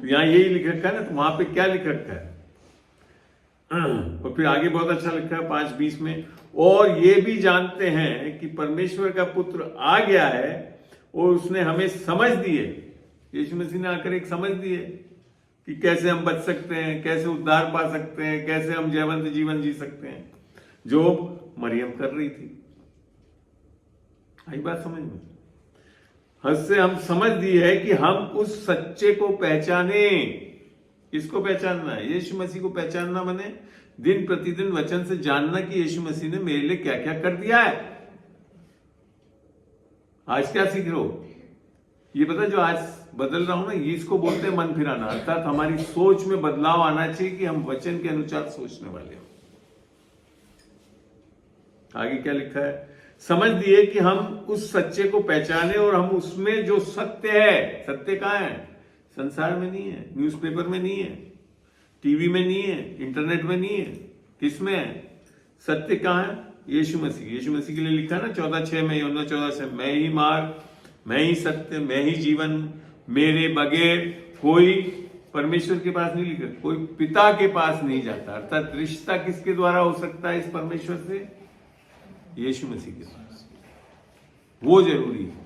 तो यहाँ यही लिख रखा है ना, तो वहां पे क्या लिख रखा है? और फिर आगे बहुत अच्छा लिखा है 5:20 में, और ये भी जानते हैं कि परमेश्वर का पुत्र आ गया है और उसने हमें समझ दी है। यीशु मसीह ने आकर एक समझ दी है कि कैसे हम बच सकते हैं, कैसे उद्धार पा सकते हैं, कैसे हम जयवंत जीवन जी सकते हैं, जो मरियम कर रही थी। आई बात समझ में? हद से हम समझ दी है कि हम उस सच्चे को पहचाने। किसको पहचानना है? यीशु मसीह को पहचानना माने दिन प्रतिदिन वचन से जानना कि यीशु मसीह ने मेरे लिए क्या क्या कर दिया है। आज क्या सीख रहे हो? ये पता, जो आज बदल रहा हूं ना, ये इसको बोलते हैं मन फिराना। अर्थात हमारी सोच में बदलाव आना चाहिए कि हम वचन के अनुसार सोचने वाले हो। आगे क्या लिखा है? समझ दिए कि हम उस सच्चे को पहचाने और हम उसमें जो सत्य है। सत्य कहां है? संसार में नहीं है, न्यूज़पेपर में नहीं है, टीवी में नहीं है, इंटरनेट में नहीं है। किसमें है? सत्य कहां है? यीशु मसीह। यीशु मसीह के लिए लिखा ना 14:6 में, यूहन्ना 14:6, मैं ही मार्ग, मैं ही सत्य, मैं ही जीवन, मेरे बगैर कोई परमेश्वर के पास नहीं लिखा, कोई पिता के पास नहीं जाता। अर्थात रिश्ता किसके द्वारा हो सकता है इस परमेश्वर से? यीशु मसीह के पास। वो जरूरी है।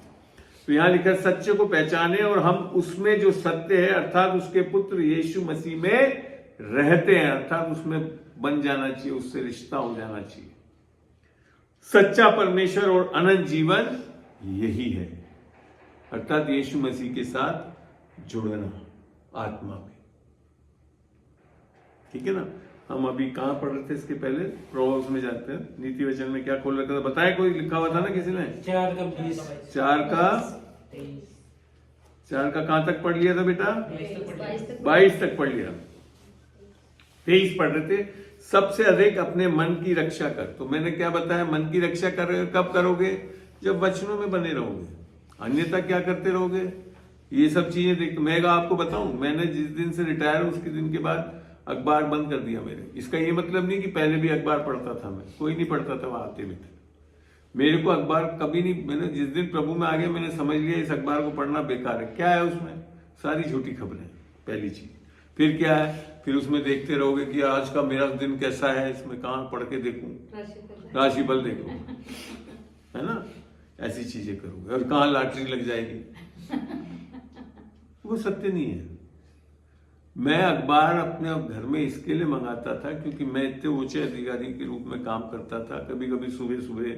तो यहां लिखा सच्चे को पहचाने और हम उसमें जो सत्य है अर्थात उसके पुत्र यीशु मसीह में रहते हैं। अर्थात उसमें बन जाना चाहिए, उससे रिश्ता हो जाना चाहिए। सच्चा परमेश्वर और अनंत जीवन यही है, अर्थात यीशु मसीह के साथ जुड़ना आत्मा में। ठीक है ना? हम अभी कहां पढ़ रहे थे? इसके पहले प्रोवर्ब्स में जाते हैं। नीति वचन में क्या खोल रखा था बताए? कोई लिखा हुआ था ना किसी ने? 4 का 20, 4 का कहां तक पढ़ लिया था बेटा? 22 22 तक पढ़ लिया। 23 पढ़ रहे थे। सबसे अधिक अपने मन की रक्षा कर। तो मैंने क्या बताया? मन की रक्षा कब करोगे? जब वचनों में बने रहोगे। अन्यथा क्या करते रहोगे? ये सब चीजें देख, मैं आपको बताऊं, मैंने जिस दिन से रिटायर हूं उसके दिन के बाद अखबार बंद कर दिया मेरे। इसका ये मतलब नहीं कि पहले भी अखबार पढ़ता था मैं, कोई नहीं पढ़ता था, वहां आते भी थे। मेरे को अखबार कभी नहीं, मैंने जिस दिन प्रभु में आ गया मैंने समझ लिया इस अखबार को पढ़ना बेकार है। क्या है उसमें? सारी झूठी खबरें, पहली चीज। फिर क्या है, फिर उसमें देखते रहोगे कि आज का मेरा दिन कैसा है, इसमें कहाँ पढ़ के देखूं, राशिफल देखूं, है ना, ऐसी चीजें करोगे। और कहाँ लॉटरी लग जाएगी, वो सत्य नहीं है। मैं अखबार अपने घर में इसके लिए मंगाता था क्योंकि मैं इतने ऊंचे अधिकारी के रूप में काम करता था। कभी कभी सुबह सुबह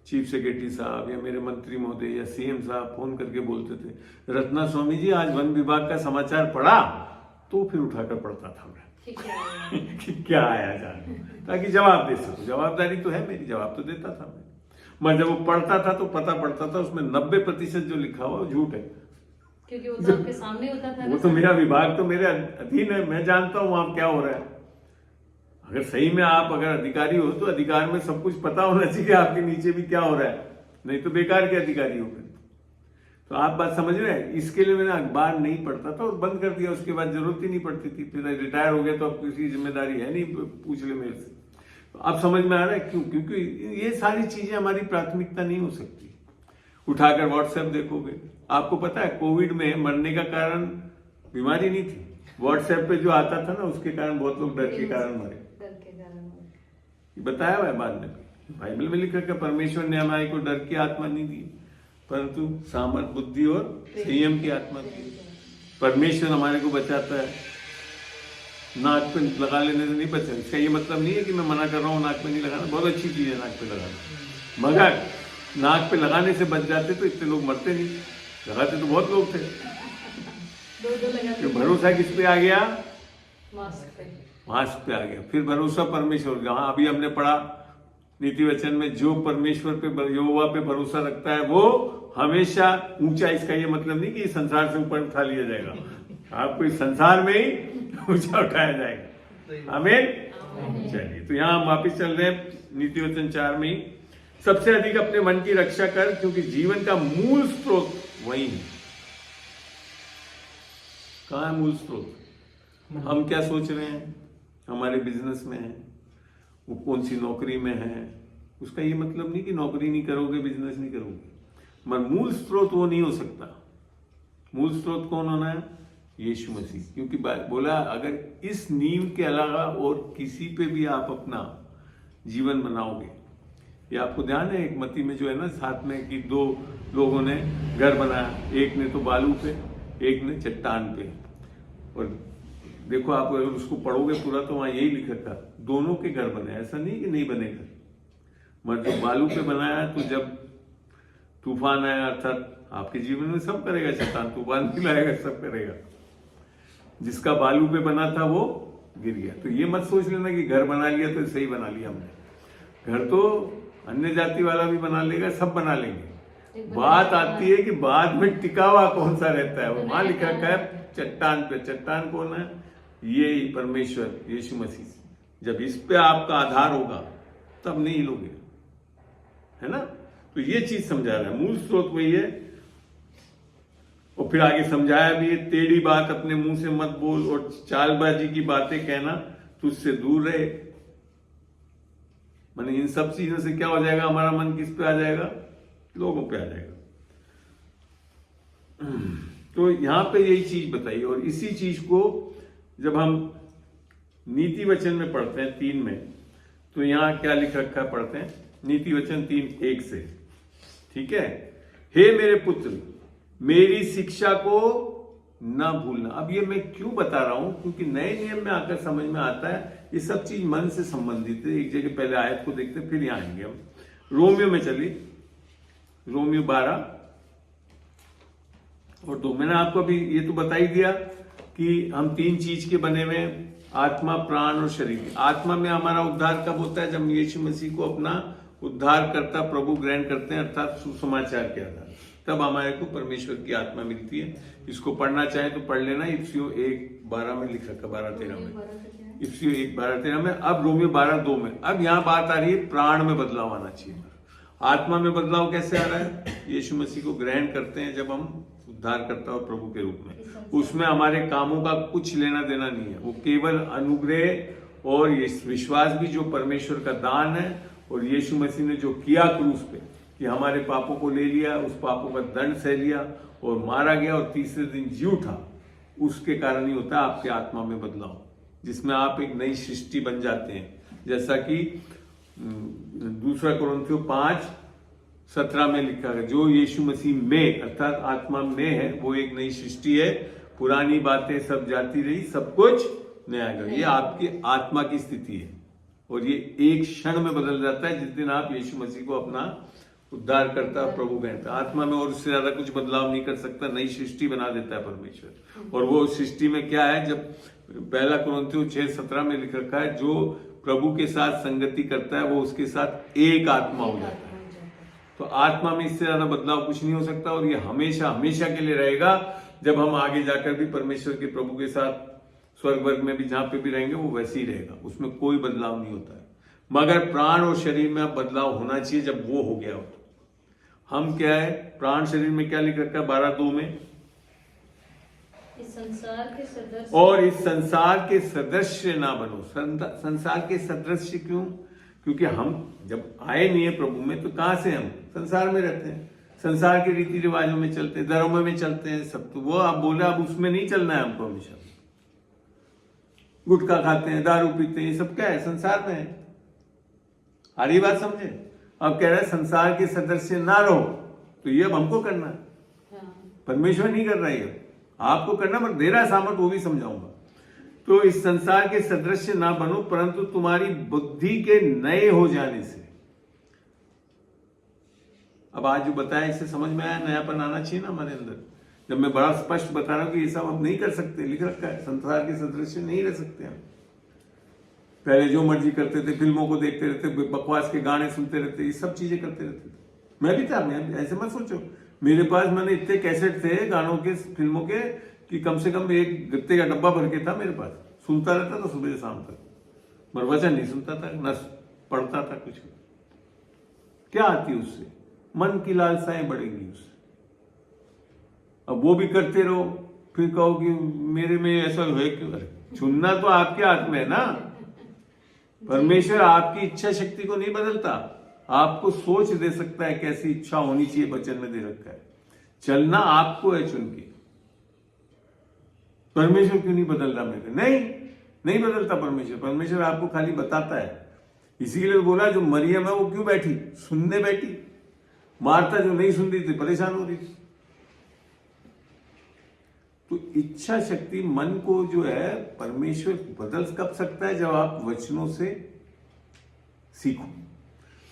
चीफ सेक्रेटरी साहब या मेरे मंत्री महोदय या सीएम साहब फोन करके बोलते थे, रत्ना स्वामी जी आज वन विभाग का समाचार पढ़ा, तो फिर उठाकर पढ़ता था मैं कि क्या आया जान, ताकि जवाब दे सकूं। जवाबदारी तो है मेरी, जवाब तो देता था मैं जब वो पढ़ता था तो पता पड़ता था उसमें 90% जो लिखा हुआ झूठ है, क्योंकि वो तो आपके सामने होता था। वो तो मेरा विभाग तो मेरे अधीन है, मैं जानता हूं वहां क्या हो रहा है। अगर सही में आप अगर अधिकारी हो तो अधिकार में सब कुछ पता होना चाहिए आपके नीचे भी क्या हो रहा है, नहीं तो बेकार के अधिकारी हो गए। तो आप बात समझ रहे हैं। इसके लिए मैंने अखबार नहीं पढ़ता था और बंद कर दिया, उसके बाद जरूरत ही नहीं पड़ती थी। फिर रिटायर हो गया तो अब किसी जिम्मेदारी है नहीं, पूछ ले मेरे से। तो अब समझ में आ रहा है क्यों, क्योंकि ये सारी चीजें हमारी प्राथमिकता नहीं हो सकती। उठाकर व्हाट्सएप देखोगे, आपको पता है कोविड में मरने का कारण बीमारी नहीं थी, व्हाट्सएप पे जो आता था ना उसके कारण बहुत लोग डर के कारण मरे। बताया हुआ है बाद में, बाइबल में लिखा है परमेश्वर ने हमारे को डर की आत्मा नहीं दी परंतु सामर्थ, बुद्धि और संयम की आत्मा दी। परमेश्वर हमारे को बचाता है, नाक पे लगा लेने से नहीं बचा। इसका ये मतलब नहीं है कि मैं मना कर रहा हूँ नाक पे नहीं लगाना, बहुत अच्छी चीज है नाक पे लगाना, मगर नाक पे लगाने से बच जाते तो इतने लोग मरते नहीं, लगाते तो बहुत लोग थे। तो भरोसा किस पे आ गया, मास्क पे आ गया। फिर भरोसा परमेश्वर, जहां अभी हमने पढ़ा नीति वचन में, जो परमेश्वर पे यहोवा पे भरोसा रखता है वो हमेशा ऊंचा। इसका ये मतलब नहीं कि संसार से ऊपर उठा लिया जाएगा, आपको इस संसार में ही ऊंचा उठाया जाएगा। आमीन। चलिए, तो यहां हम वापिस चल रहे हैं नीति वचन 4 में ही। सबसे अधिक अपने मन की रक्षा कर, क्योंकि जीवन का मूल स्रोत वही है। कहाँ है मूल स्रोत? हम क्या सोच रहे हैं, हमारे बिजनेस में है, वो कौन सी नौकरी में है, उसका ये मतलब नहीं कि नौकरी नहीं करोगे बिजनेस नहीं करोगे, मगर मूल स्रोत वो नहीं हो सकता। मूल स्रोत कौन होना है? यीशु मसीह। क्योंकि बोला अगर इस नींव के अलावा और किसी पे भी आप अपना जीवन बनाओगे, ये आपको ध्यान है एक मत्ती में जो है ना साथ में कि 2 लोगों ने घर बनाया, एक ने तो बालू पे, एक ने चट्टान पे। और देखो आप अगर उसको पढ़ोगे पूरा तो वहां यही लिखा था, दोनों के घर बने, ऐसा नहीं कि नहीं बने घर। मगर जो बालू पे बनाया तो जब तूफान आया, अर्थात आपके जीवन में सब करेगा शैतान, तूफान भी लाएगा, सब करेगा। जिसका बालू पे बना था वो गिर गया। तो ये मत सोच लेना कि घर बना लिया तो सही बना लिया हमने। घर तो अन्य जाति वाला भी बना लेगा, सब बना लेंगे। बात आती है कि बाद में टिका हुआ कौन सा रहता है। वो वहां लिखा है चट्टान पे। चट्टान कौन है? ये परमेश्वर यीशु मसीह। जब इस पे आपका आधार होगा तब नहीं हिलोगे, है ना। तो ये चीज समझा रहा है, मूल स्रोत वही है। और फिर आगे समझाया भी है, टेढ़ी बात अपने मुंह से मत बोल और चालबाजी की बातें कहना तुझसे दूर रहे। माने इन सब चीजों से क्या हो जाएगा, हमारा मन किस पे आ जाएगा? लोगों पे आ जाएगा। तो यहां पे यही चीज बताई। और इसी चीज को जब हम नीति वचन में पढ़ते हैं 3 में, तो यहां क्या लिख रखा है, पढ़ते हैं नीति वचन 3:1 से, ठीक है। हे मेरे पुत्र, मेरी शिक्षा को ना भूलना। अब ये मैं क्यों बता रहा हूं, क्योंकि नए नियम में आकर समझ में आता है ये सब चीज मन से संबंधित है। एक जगह पहले आयत को देखते फिर यहां आएंगे हम। रोमियो में चली, रोमियो 12 और 2। मैंने आपको अभी ये तो बता ही दिया कि हम 3 चीज के बने हुए, आत्मा, प्राण और शरीर। आत्मा में हमारा उद्धार कब होता है? जब यीशु मसीह को अपना उद्धार करता प्रभु ग्रहण करते हैं, अर्थात सुसमाचार के आधार, तब हमारे को परमेश्वर की आत्मा मिलती है। इसको पढ़ना चाहे तो पढ़ लेना, इफ्सियों 1:12 में लिखा था, 12:13 में, इफ्सियों 1:12-13 में। अब रोमियो 12:2 में। अब यहाँ बात आ रही है प्राण में बदलाव आना चाहिए। आत्मा में बदलाव कैसे आ रहा है? यीशु मसीह को ग्रहण करते हैं जब हम उद्धारकर्ता और प्रभु के रूप में। उसमें हमारे कामों का कुछ लेना देना नहीं है, वो केवल अनुग्रह और ये विश्वास भी जो परमेश्वर का दान है, और यीशु मसीह ने जो किया क्रूस पे कि हमारे पापों को ले लिया, उस पापों का दंड सह लिया और मारा गया और तीसरे दिन जी उठा, उसके कारण ही होता है आपके आत्मा में बदलाव, जिसमें आप एक नई सृष्टि बन जाते हैं। जैसा कि दूसरा कुरिन्थियों 5:17 में लिखा है, जो यीशु मसीह में अर्थात आत्मा में है वो एक नई सृष्टि है, पुरानी बातें सब जाती रही, सब कुछ नया गया। ये आपकी आत्मा की स्थिति है और ये एक क्षण में बदल जाता है जिस दिन आप यीशु मसीह को अपना उद्धार करता प्रभु कहता। आत्मा में और उससे ज्यादा कुछ बदलाव नहीं कर सकता, नई सृष्टि बना देता है परमेश्वर। और वो सृष्टि में क्या है, जब पहला कुरिन्थियों 6:17 में लिख रखा है, जो प्रभु के साथ संगति करता है वो उसके साथ एक आत्मा हो जाता है। तो आत्मा में इससे ज्यादा बदलाव कुछ नहीं हो सकता और ये हमेशा हमेशा के लिए रहेगा। जब हम आगे जाकर भी परमेश्वर के प्रभु के साथ स्वर्ग वर्ग में भी जहां पे भी रहेंगे वो वैसे ही रहेगा, उसमें कोई बदलाव नहीं होता है। मगर प्राण और शरीर में बदलाव होना चाहिए जब वो हो गया हो। हम क्या है, प्राण शरीर में क्या लिख रखा है 12:2 में, इस संसार के सदस्य और इस संसार के सदस्य ना बनो। संसार के सदस्य क्यों? क्योंकि हम जब आए नहीं है प्रभु में तो कहां से हम संसार में रहते हैं, संसार के रीति रिवाजों में चलते हैं, धर्मों में चलते हैं सब। तो वो आप बोले अब उसमें नहीं चलना है हमको, हमेशा गुटखा खाते हैं, दारू पीते हैं, ये सब क्या है, संसार में है। हरी बात समझे? अब कह रहे हैं संसार के सदस्य ना रहो, तो ये अब हमको करना है, परमेश्वर नहीं कर रहा है, आपको करना, पर दे रहा है सामर्थ, वो भी समझाऊंगा। तो इस संसार के सदस्य ना बनो, परंतु तुम्हारी बुद्धि के नए हो जाने से। अब आज जो बताया इससे समझ में आया, नयापन आना चाहिए ना हमारे अंदर। जब मैं बड़ा स्पष्ट बता रहा हूं कि ये सब अब नहीं कर सकते, लिख रखा है संसार के सदस्य नहीं रह सकते हम। पहले जो मर्जी करते थे, फिल्मों को देखते रहते, बकवास के गाने सुनते रहते, ये सब चीजें करते रहते थे। मैं भी था, मैं ऐसे मत सोचो, मेरे पास मैंने इतने कैसेट थे गानों के, फिल्मों के, कि कम से कम एक गत्ते का डब्बा भर के था मेरे पास, सुनता रहता था सुबह से शाम तक। मगर वचन नहीं सुनता था, न पढ़ता था कुछ। क्या आती उससे? मन की लालसाएं बढ़ेंगी उससे। अब वो भी करते रहो, फिर कहो कि मेरे में ऐसा है क्यों? चुनना तो आपके हाथ में है ना। परमेश्वर आपकी इच्छा शक्ति को नहीं बदलता, आपको सोच दे सकता है कैसी इच्छा होनी चाहिए, वचन में दे रखा है। चलना आपको है चुन के। परमेश्वर क्यों नहीं बदल रहा मेरे? नहीं बदलता परमेश्वर। परमेश्वर आपको खाली बताता है। इसीलिए बोला जो मरियम है वो क्यों बैठी, सुनने बैठी। मार्था जो नहीं सुन रही थी, परेशान हो रही थी। तो इच्छा शक्ति, मन को जो है परमेश्वर बदल कब सकता है? जब आप वचनों से सीखो।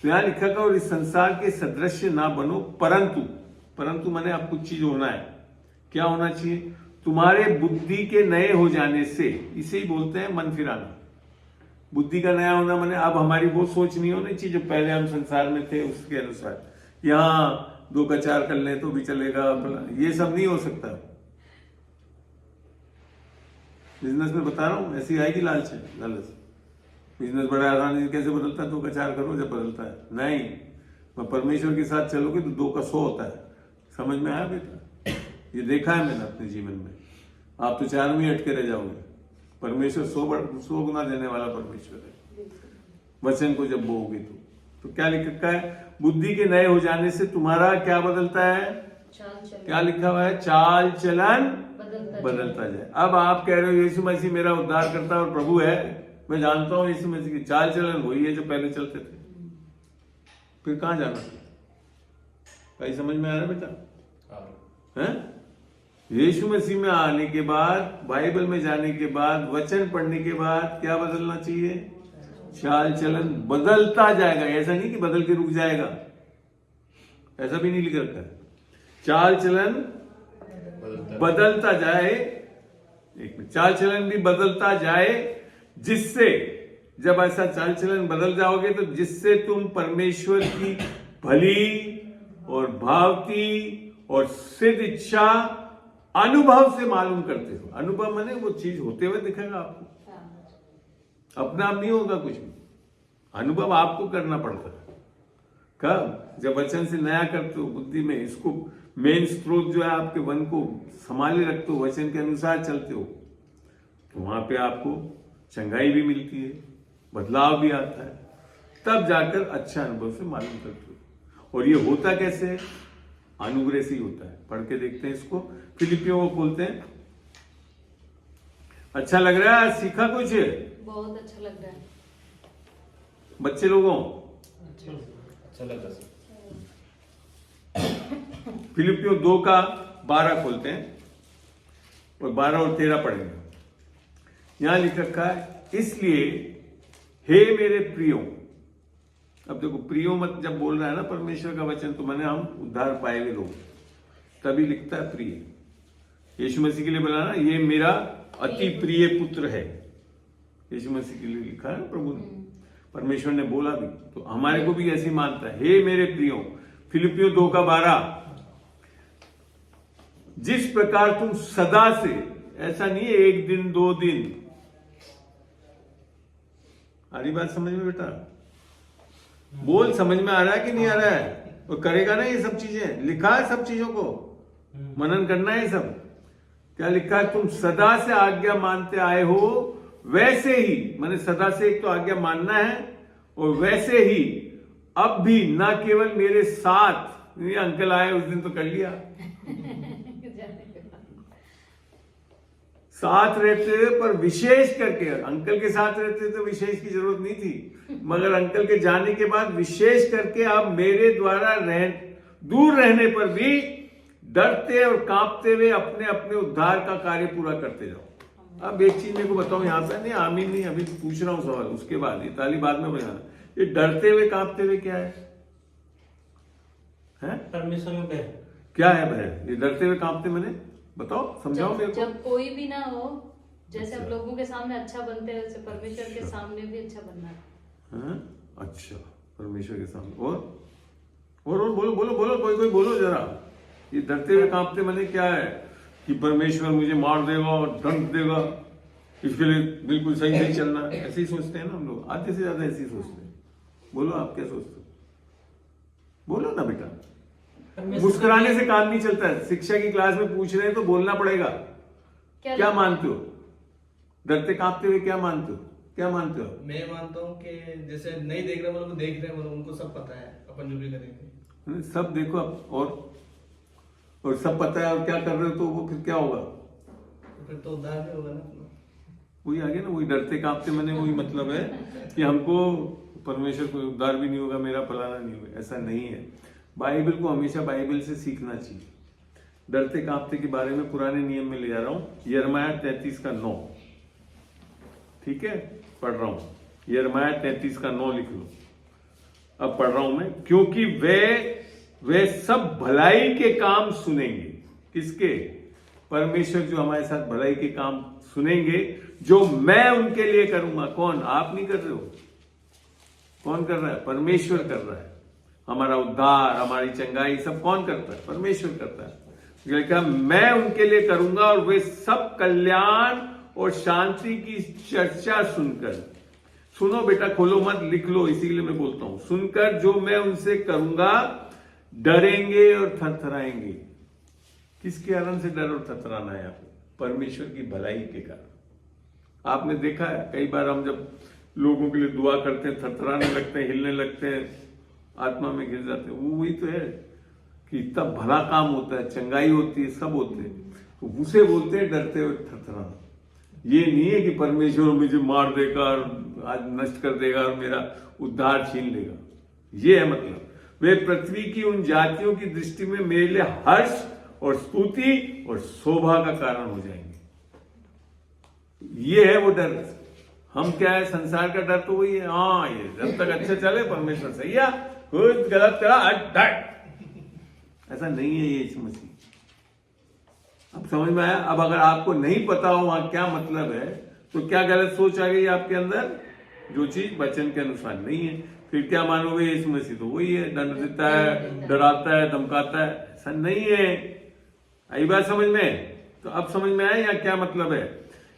तो यहां लिखा था, और इस संसार के सदृश्य ना बनो, परंतु माने आप कुछ चीज होना है। क्या होना चाहिए? तुम्हारे बुद्धि के नए हो जाने से। इसे ही बोलते हैं मन फिराना। बुद्धि का नया होना माने अब हमारी वो सोच नहीं होनी चाहिए जो पहले हम संसार में थे उसके अनुसार, यहां 2 का 4 कर ले तो भी चलेगा, ये सब नहीं हो सकता। बिजनेस में बता रहा हूं, ऐसी आएगी लालच। बिजनेस बड़ा आसानी से कैसे बदलता है? 2 का 4 करो जब बदलता है। नहीं, परमेश्वर के साथ चलोगे तो 2 का 100 होता है। समझ में आया बेटा? ये देखा है मैंने अपने जीवन में। आप तो 4 में अटके रह जाओगे। परमेश्वर 100 गुना देने वाला परमेश्वर है, वचन को जब बोओगे तो क्या लिख रखा है? बुद्धि के नए हो जाने से तुम्हारा क्या बदलता है? क्या लिखा हुआ है? चाल चलन बदलता जाए। अब आप कह रहे हो यीशु मसीह मेरा उद्धार करता और प्रभु है, मैं जानता हूं यीशु मसीह की चाल चलन वही है जो पहले चलते थे। फिर कहां जाना? भाई समझ में आ रहा बेटा? हैं? यीशु मसीह में आने के बाद, बाइबल में जाने के बाद, वचन पढ़ने के बाद क्या बदलना चाहिए? चाल चलन बदलता जाएगा। ऐसा नहीं कि बदल के रुक जाएगा, ऐसा भी नहीं लिख रखा है। चाल चलन बदलता जाए, एक मिनट, चाल चलन भी बदलता जाए, जिससे जब ऐसा चाल चलन बदल जाओगे तो जिससे तुम परमेश्वर की भली और भावती और सिद्ध इच्छा अनुभव से मालूम करते हो। अनुभव माने वो चीज होते हुए दिखेगा आपको, अपना आप नहीं होगा कुछ भी। अनुभव आपको करना पड़ता है। कब? जब वचन से नया करते हो बुद्धि में, इसको मेन स्रोत जो है आपके मन को संभाले रखते हो, वचन के अनुसार चलते हो, तो वहां पे आपको चंगाई भी मिलती है, बदलाव भी आता है। तब जाकर अच्छा अनुभव से मालूम करते हो। और ये होता कैसे है? अनुग्रह से ही होता है। पढ़ के देखते हैं इसको। फिलिपियों को खोलते हैं, अच्छा लग रहा है? सीखा कुछ बहुत अच्छा लग रहा है। बच्चे लोगों? अच्छा लगा सर। फिलिपियों 2:12 खोलते हैं और 12 और 13 पढ़ेंगे। यहां लिख रखा है, इसलिए हे मेरे प्रियो। अब देखो, प्रियो मत जब बोल रहा है ना परमेश्वर का वचन, तो मैंने हम उद्धार पाए हुए लोग, तभी लिखता है प्रिय। यीशु मसीह के लिए बोला ना, ये मेरा अति प्रिय पुत्र है। यीशु मसीह के लिए लिखा है ना प्रभु ने, परमेश्वर ने बोला भी, तो हमारे को भी ऐसे ही मानता है, हे मेरे प्रियो। फिलिपियों 2:12, जिस प्रकार तुम सदा से, ऐसा नहीं है एक दिन 2 दिन, आ रही बात समझ में बेटा? बोल, समझ में आ रहा है कि नहीं आ रहा है? और करेगा ना ये सब चीजें, लिखा है सब चीजों को मनन करना है। सब क्या लिखा है? तुम सदा से आज्ञा मानते आए हो, वैसे ही, मैंने सदा से एक तो आज्ञा मानना है, और वैसे ही अब भी ना केवल मेरे साथ, ये अंकल आए उस दिन तो कर लिया, साथ रहते हुए, पर विशेष करके, अंकल के साथ रहते तो विशेष की जरूरत नहीं थी, मगर अंकल के जाने के बाद विशेष करके आप मेरे द्वारा दूर रहने पर भी डरते और कांपते हुए अपने अपने उद्धार का कार्य पूरा करते जाओ। अब एक चीज मेरे को बताओ यहां पे, नहीं आमीन नहीं, अभी पूछ रहा हूं सवाल, उसके बाद ये ताली बाद में बजाना। ये डरते हुए कांपते हुए क्या है? परमेश्वर में भय। क्या है भय? ये डरते हुए कांपते, मैंने बताओ, समझाओ मेरे को। जब कोई भी ना हो, जैसे हम लोगों के सामने अच्छा बनते हैं, वैसे परमेश्वर के सामने भी अच्छा बनना है। अच्छा, परमेश्वर के सामने और बोलो बोलो बोलो, कोई बोलो जरा। ये डरते हुए कांपते मैंने क्या है? कि परमेश्वर मुझे मार देगा और दंड देगा, इसके लिए बिल्कुल सही नहीं चलना है, ऐसे ही सोचते हैं ना हम लोग, आधे से ज्यादा ऐसे ही सोचते हैं। बोलो आप क्या सोचते हो? बोलो ना बेटा, मुस्कुराने से काम नहीं चलता है। शिक्षा की क्लास में पूछ रहे हैं तो बोलना पड़ेगा। क्या मानते हो? डरते कांपते हुए क्या मानते हो? क्या मानते हो? मैं मानता हूँ कि जैसे नहीं देख रहे वालों को देख रहे वालों, उनको सब पता है, अपन जो भी करेंगे सब देखो और सब पता है, और क्या कर रहे हो तो वो फिर क्या होगा? तो फिर तो उद्धार नहीं होगा ना अपना। वही आगे ना, वही डरते कांपते, मैंने वही मतलब है कि हमको परमेश्वर को उद्धार भी नहीं होगा, मेरा फलाना नहीं होगा, ऐसा नहीं है। बाइबल को हमेशा बाइबल से सीखना चाहिए। डरते कांपते के बारे में पुराने नियम में ले जा रहा हूं, यिर्मयाह 33:9, ठीक है, पढ़ रहा हूं। यिर्मयाह 33:9 लिख लो। अब पढ़ रहा हूं मैं, क्योंकि वे सब भलाई के काम सुनेंगे। किसके? परमेश्वर जो हमारे साथ भलाई के काम सुनेंगे, जो मैं उनके लिए करूंगा। कौन? आप नहीं कर रहे हो, कौन कर रहा है? परमेश्वर कर रहा है। हमारा उद्धार, हमारी चंगाई सब कौन करता है? परमेश्वर करता है। लिखा, मैं उनके लिए करूंगा और वे सब कल्याण और शांति की चर्चा सुनकर, सुनो बेटा, खोलो मत, लिख लो, इसीलिए मैं बोलता हूं, सुनकर जो मैं उनसे करूंगा डरेंगे और थरथराएंगे। किसके कारण से डर और थरथराना है? आपको परमेश्वर की भलाई के कारण। आपने देखा है कई बार हम जब लोगों के लिए दुआ करते हैं, थरथराने लगते हैं, हिलने लगते हैं, आत्मा में गिर जाते हैं। वो वही तो है कि इतना भला काम होता है, चंगाई होती है, सब होते हैं, तो उसे बोलते हैं डरते हुए थरथराना। ये नहीं है कि परमेश्वर मुझे मार देगा और आज नष्ट कर देगा और मेरा उद्धार छीन लेगा। ये है मतलब, वे पृथ्वी की उन जातियों की दृष्टि में मेरे लिए हर्ष और स्तुति और शोभा का कारण हो जाएंगे। ये है वो डर। हम क्या है? संसार का डर तो वही है, हाँ, ये जब तक अच्छा चले परमेश्वर सही है, कुछ गलत करा ऐसा नहीं है ये यीशु मसीह। अब समझ में आया? अब अगर आपको नहीं पता हो वहां क्या मतलब है, तो क्या गलत सोच आ गई आपके अंदर? जो चीज वचन के अनुसार नहीं है, फिर क्या मानोगे? यीशु मसीह तो वही है, दंड देता है, डराता है, धमकाता है। ऐसा नहीं है। आई बात समझ में? तो अब समझ में आया या क्या मतलब है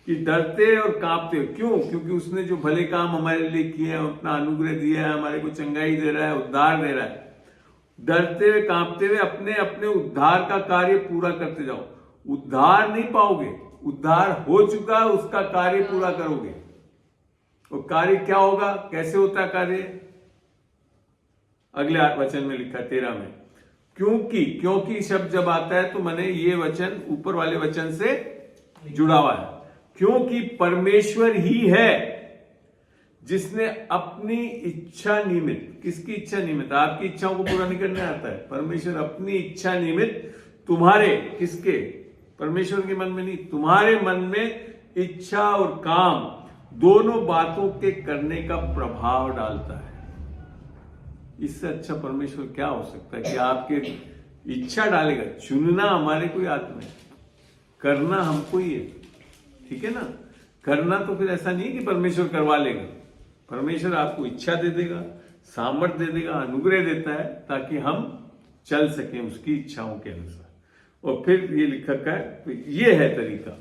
कि डरते और कांपते? क्यों? क्योंकि उसने जो भले काम हमारे लिए किए हैं, अपना अनुग्रह दिया है, हमारे को चंगाई दे रहा है, उद्धार दे रहा है। डरते हुए कांपते हुए अपने अपने उद्धार का कार्य पूरा करते जाओ। उद्धार नहीं पाओगे, उद्धार हो चुका है, उसका कार्य पूरा करोगे। और कार्य क्या होगा? कैसे होता है कार्य? अगले वचन में लिखा 13 में, क्योंकि शब्द जब आता है तो मैंने ये वचन ऊपर वाले वचन से जुड़ा हुआ है। क्योंकि परमेश्वर ही है जिसने अपनी इच्छा निमित्त, किसकी इच्छा निमित्त? आपकी इच्छाओं को पूरा नहीं करने आता है। परमेश्वर अपनी इच्छा निमित्त तुम्हारे, किसके? परमेश्वर के मन में नहीं, तुम्हारे मन में इच्छा और काम दोनों बातों के करने का प्रभाव डालता है। इससे अच्छा परमेश्वर क्या हो सकता है कि आपके इच्छा डालेगा। चुनना हमारे कोई हाथ में, करना हमको ही है। ठीक है ना? करना तो फिर ऐसा नहीं है कि परमेश्वर करवा लेगा। परमेश्वर आपको इच्छा दे देगा, सामर्थ्य दे देगा, अनुग्रह देता है ताकि हम चल सकें उसकी इच्छाओं के अनुसार। और फिर ये लिखा है, तो ये है तरीका।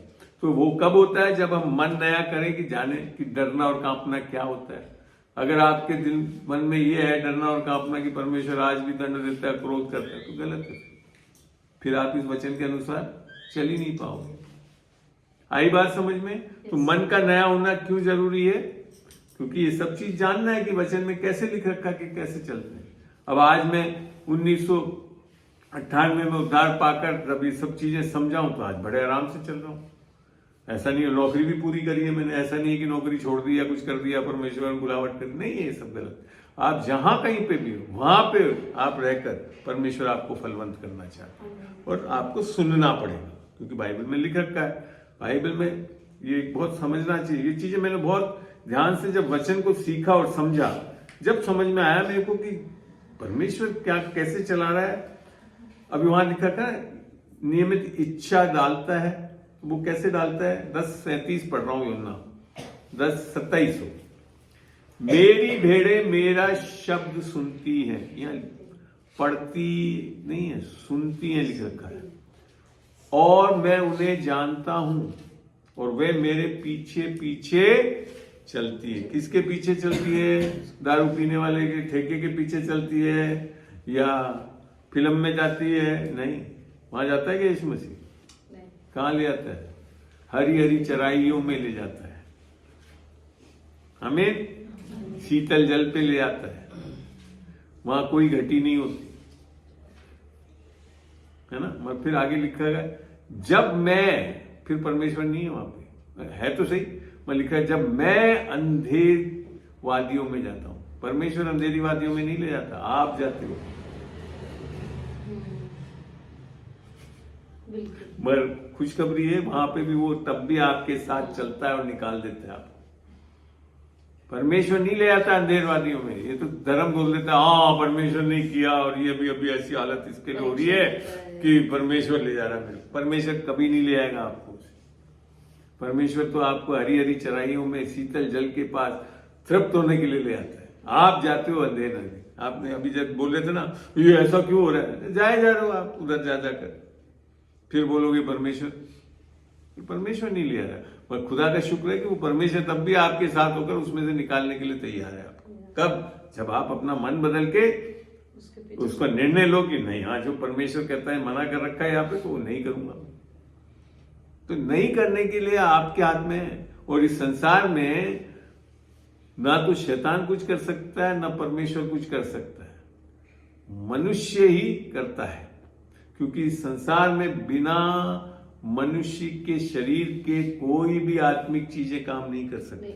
तो वो कब होता है? जब हम मन नया करें कि जाने कि डरना और कांपना क्या होता है। अगर आपके दिल मन में ये है डरना और कांपना कि परमेश्वर आज भी दंड देता है, क्रोध करता है, तो गलत है। फिर आप इस वचन के अनुसार चल ही नहीं पाओगे। आई बात समझ में? तो मन का नया होना क्यों जरूरी है? क्योंकि ये सब चीज जानना है कि वचन में कैसे लिख रखा कि कैसे चलते हैं। अब आज मैं 1998 में उद्धार पाकर जब ये सब चीजें समझाऊं तो आज बड़े आराम से चल रहा हूं। ऐसा नहीं है, नौकरी भी पूरी करी है मैंने। ऐसा नहीं है कि नौकरी छोड़ दी या कुछ कर दिया, परमेश्वर ने बुलावट कर, नहीं है, ये सब गलत। आप जहां कहीं पे भी हो वहां पे आप रहकर परमेश्वर आपको फलवंत करना चाहते हैं और आपको सुनना पड़ेगा, क्योंकि बाइबल में लिख रखा है। बाइबल में ये बहुत समझना चाहिए। ये चीजें मैंने बहुत ध्यान से जब वचन को सीखा और समझा, जब समझ में आया मेरे को कि परमेश्वर क्या कैसे चला रहा है। अभी वहां लिखा था नियमित इच्छा डालता है, वो कैसे डालता है? 10:37 पढ़ रहा हूं यूहन्ना 10:27 हो। मेरी भेड़ें मेरा शब्द सुनती है, यहाँ पढ़ती नहीं है, सुनती है लिख रखा है। और मैं उन्हें जानता हूं और वे मेरे पीछे पीछे चलती है। किसके पीछे चलती है? दारू पीने वाले के ठेके के पीछे चलती है या फिल्म में जाती है? नहीं, वहां जाता है कि यीशु मसीह? कहां ले जाता है? हरी हरी चराइयों में ले जाता है, हमें शीतल जल पे ले जाता है। वहां कोई घटी नहीं होती है ना। मगर फिर आगे लिखा है जब मैं, फिर परमेश्वर नहीं है वहां पे, है तो सही, मैं लिखा है जब मैं अंधेर वादियों में जाता हूं। परमेश्वर अंधेरी वादियों में नहीं ले जाता, आप जाते हो। मगर खुशखबरी है, वहां पे भी वो तब भी आपके साथ चलता है और निकाल देता है आपको। परमेश्वर नहीं ले जाता अंधेरवादियों में। ये तो धर्म बोल देता है हाँ परमेश्वर ने किया और ये भी अभी ऐसी हालत इसके लिए हो रही है कि परमेश्वर ले जा रहा है। परमेश्वर कभी नहीं ले आएगा आपको। परमेश्वर तो आपको हरी हरी चराइयों में शीतल जल के पास तृप्त होने के लिए ले आता है। आप जाते हो अंधेर में। आपने अभी जब बोले थे ना ये ऐसा क्यों हो रहा है, जाए जा रहे हो आप उधर जा जाकर, फिर बोलोगे परमेश्वर नहीं ले आ रहा। पर खुदा का शुक्र है कि वो परमेश्वर तब भी आपके साथ होकर उसमें से निकालने के लिए तैयार है आपको। कब? जब आप अपना मन बदल के उसका निर्णय लो कि नहीं, हाँ जो परमेश्वर कहता है, मना कर रखा है यहाँ पे, तो वो नहीं करूंगा। तो नहीं करने के लिए आपके हाथ में है। और इस संसार में ना तो शैतान कुछ कर सकता है ना परमेश्वर कुछ कर सकता है, मनुष्य ही करता है। क्योंकि इस संसार में बिना मनुष्य के शरीर के कोई भी आत्मिक चीजें काम नहीं कर सकती।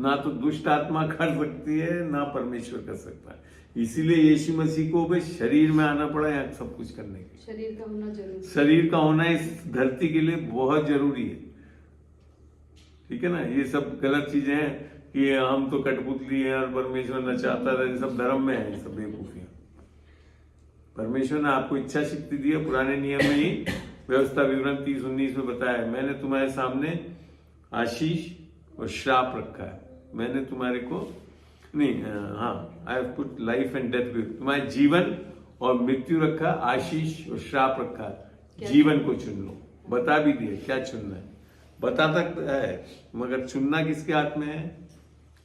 ना तो दुष्ट आत्मा कर सकती है ना परमेश्वर कर सकता है। इसीलिए यीशु मसीह को भी शरीर में आना पड़ा है सब कुछ करने के लिए। शरीर का होना जरूरी, शरीर का होना इस धरती के लिए बहुत जरूरी है। ठीक है ना। ये सब गलत चीजें हैं कि हम तो कठपुतली हैं और परमेश्वर न चाहता था, ये सब धर्म में है, ये सब बेवकूफियां। परमेश्वर ने आपको इच्छा शक्ति दी है। पुराने नियम में ही व्यवस्था विवरण 30:19 में बताया है, मैंने तुम्हारे सामने आशीष और श्राप रखा है। मैंने तुम्हारे को नहीं, हाँ, I have put life and death, तुम्हारे जीवन और मृत्यु रखा, आशीष और श्राप रखा। जीवन को चुन लो। बता भी दिए क्या चुनना है, बता तक है, मगर चुनना किसके हाथ में है?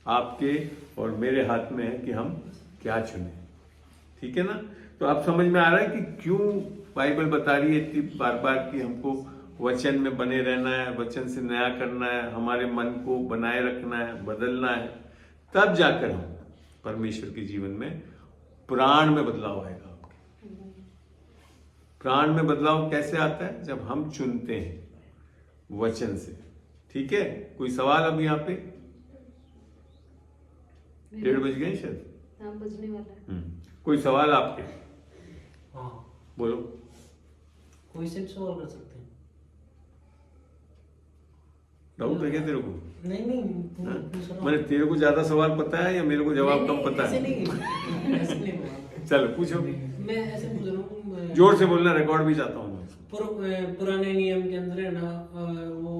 आपके और मेरे हाथ में है कि हम क्या चुने। ठीक है ना। तो आप समझ में आ रहा है कि क्यों बाइबल बता रही है इतनी बार बार कि हमको वचन में बने रहना है, वचन से नया करना है, हमारे मन को बनाए रखना है, बदलना है, तब जाकर हम परमेश्वर के जीवन में प्राण में बदलाव आएगा। प्राण में बदलाव कैसे आता है? जब हम चुनते हैं वचन से। ठीक है, कोई सवाल अभी यहाँ पे? 1:30 बज गए शायद। हाँ, बजने वाला है। कोई सवाल आपके? हाँ, बोलो। कोई से भी सवाल कर सकते हैं। डाउट है क्या तेरे को? नहीं नहीं, पूछ रहा हूँ। मैंने तेरे को ज्यादा सवाल पता है या मेरे को जवाब कम पता ऐसे है? नहीं, ऐसे नहीं बोला। चलो पूछो। मैं ऐसे पूछ रहा हूँ, जोर से बोलना, रिकॉर्ड भी चाहता हूँ। पुराने नियम के अंदर है ना, वो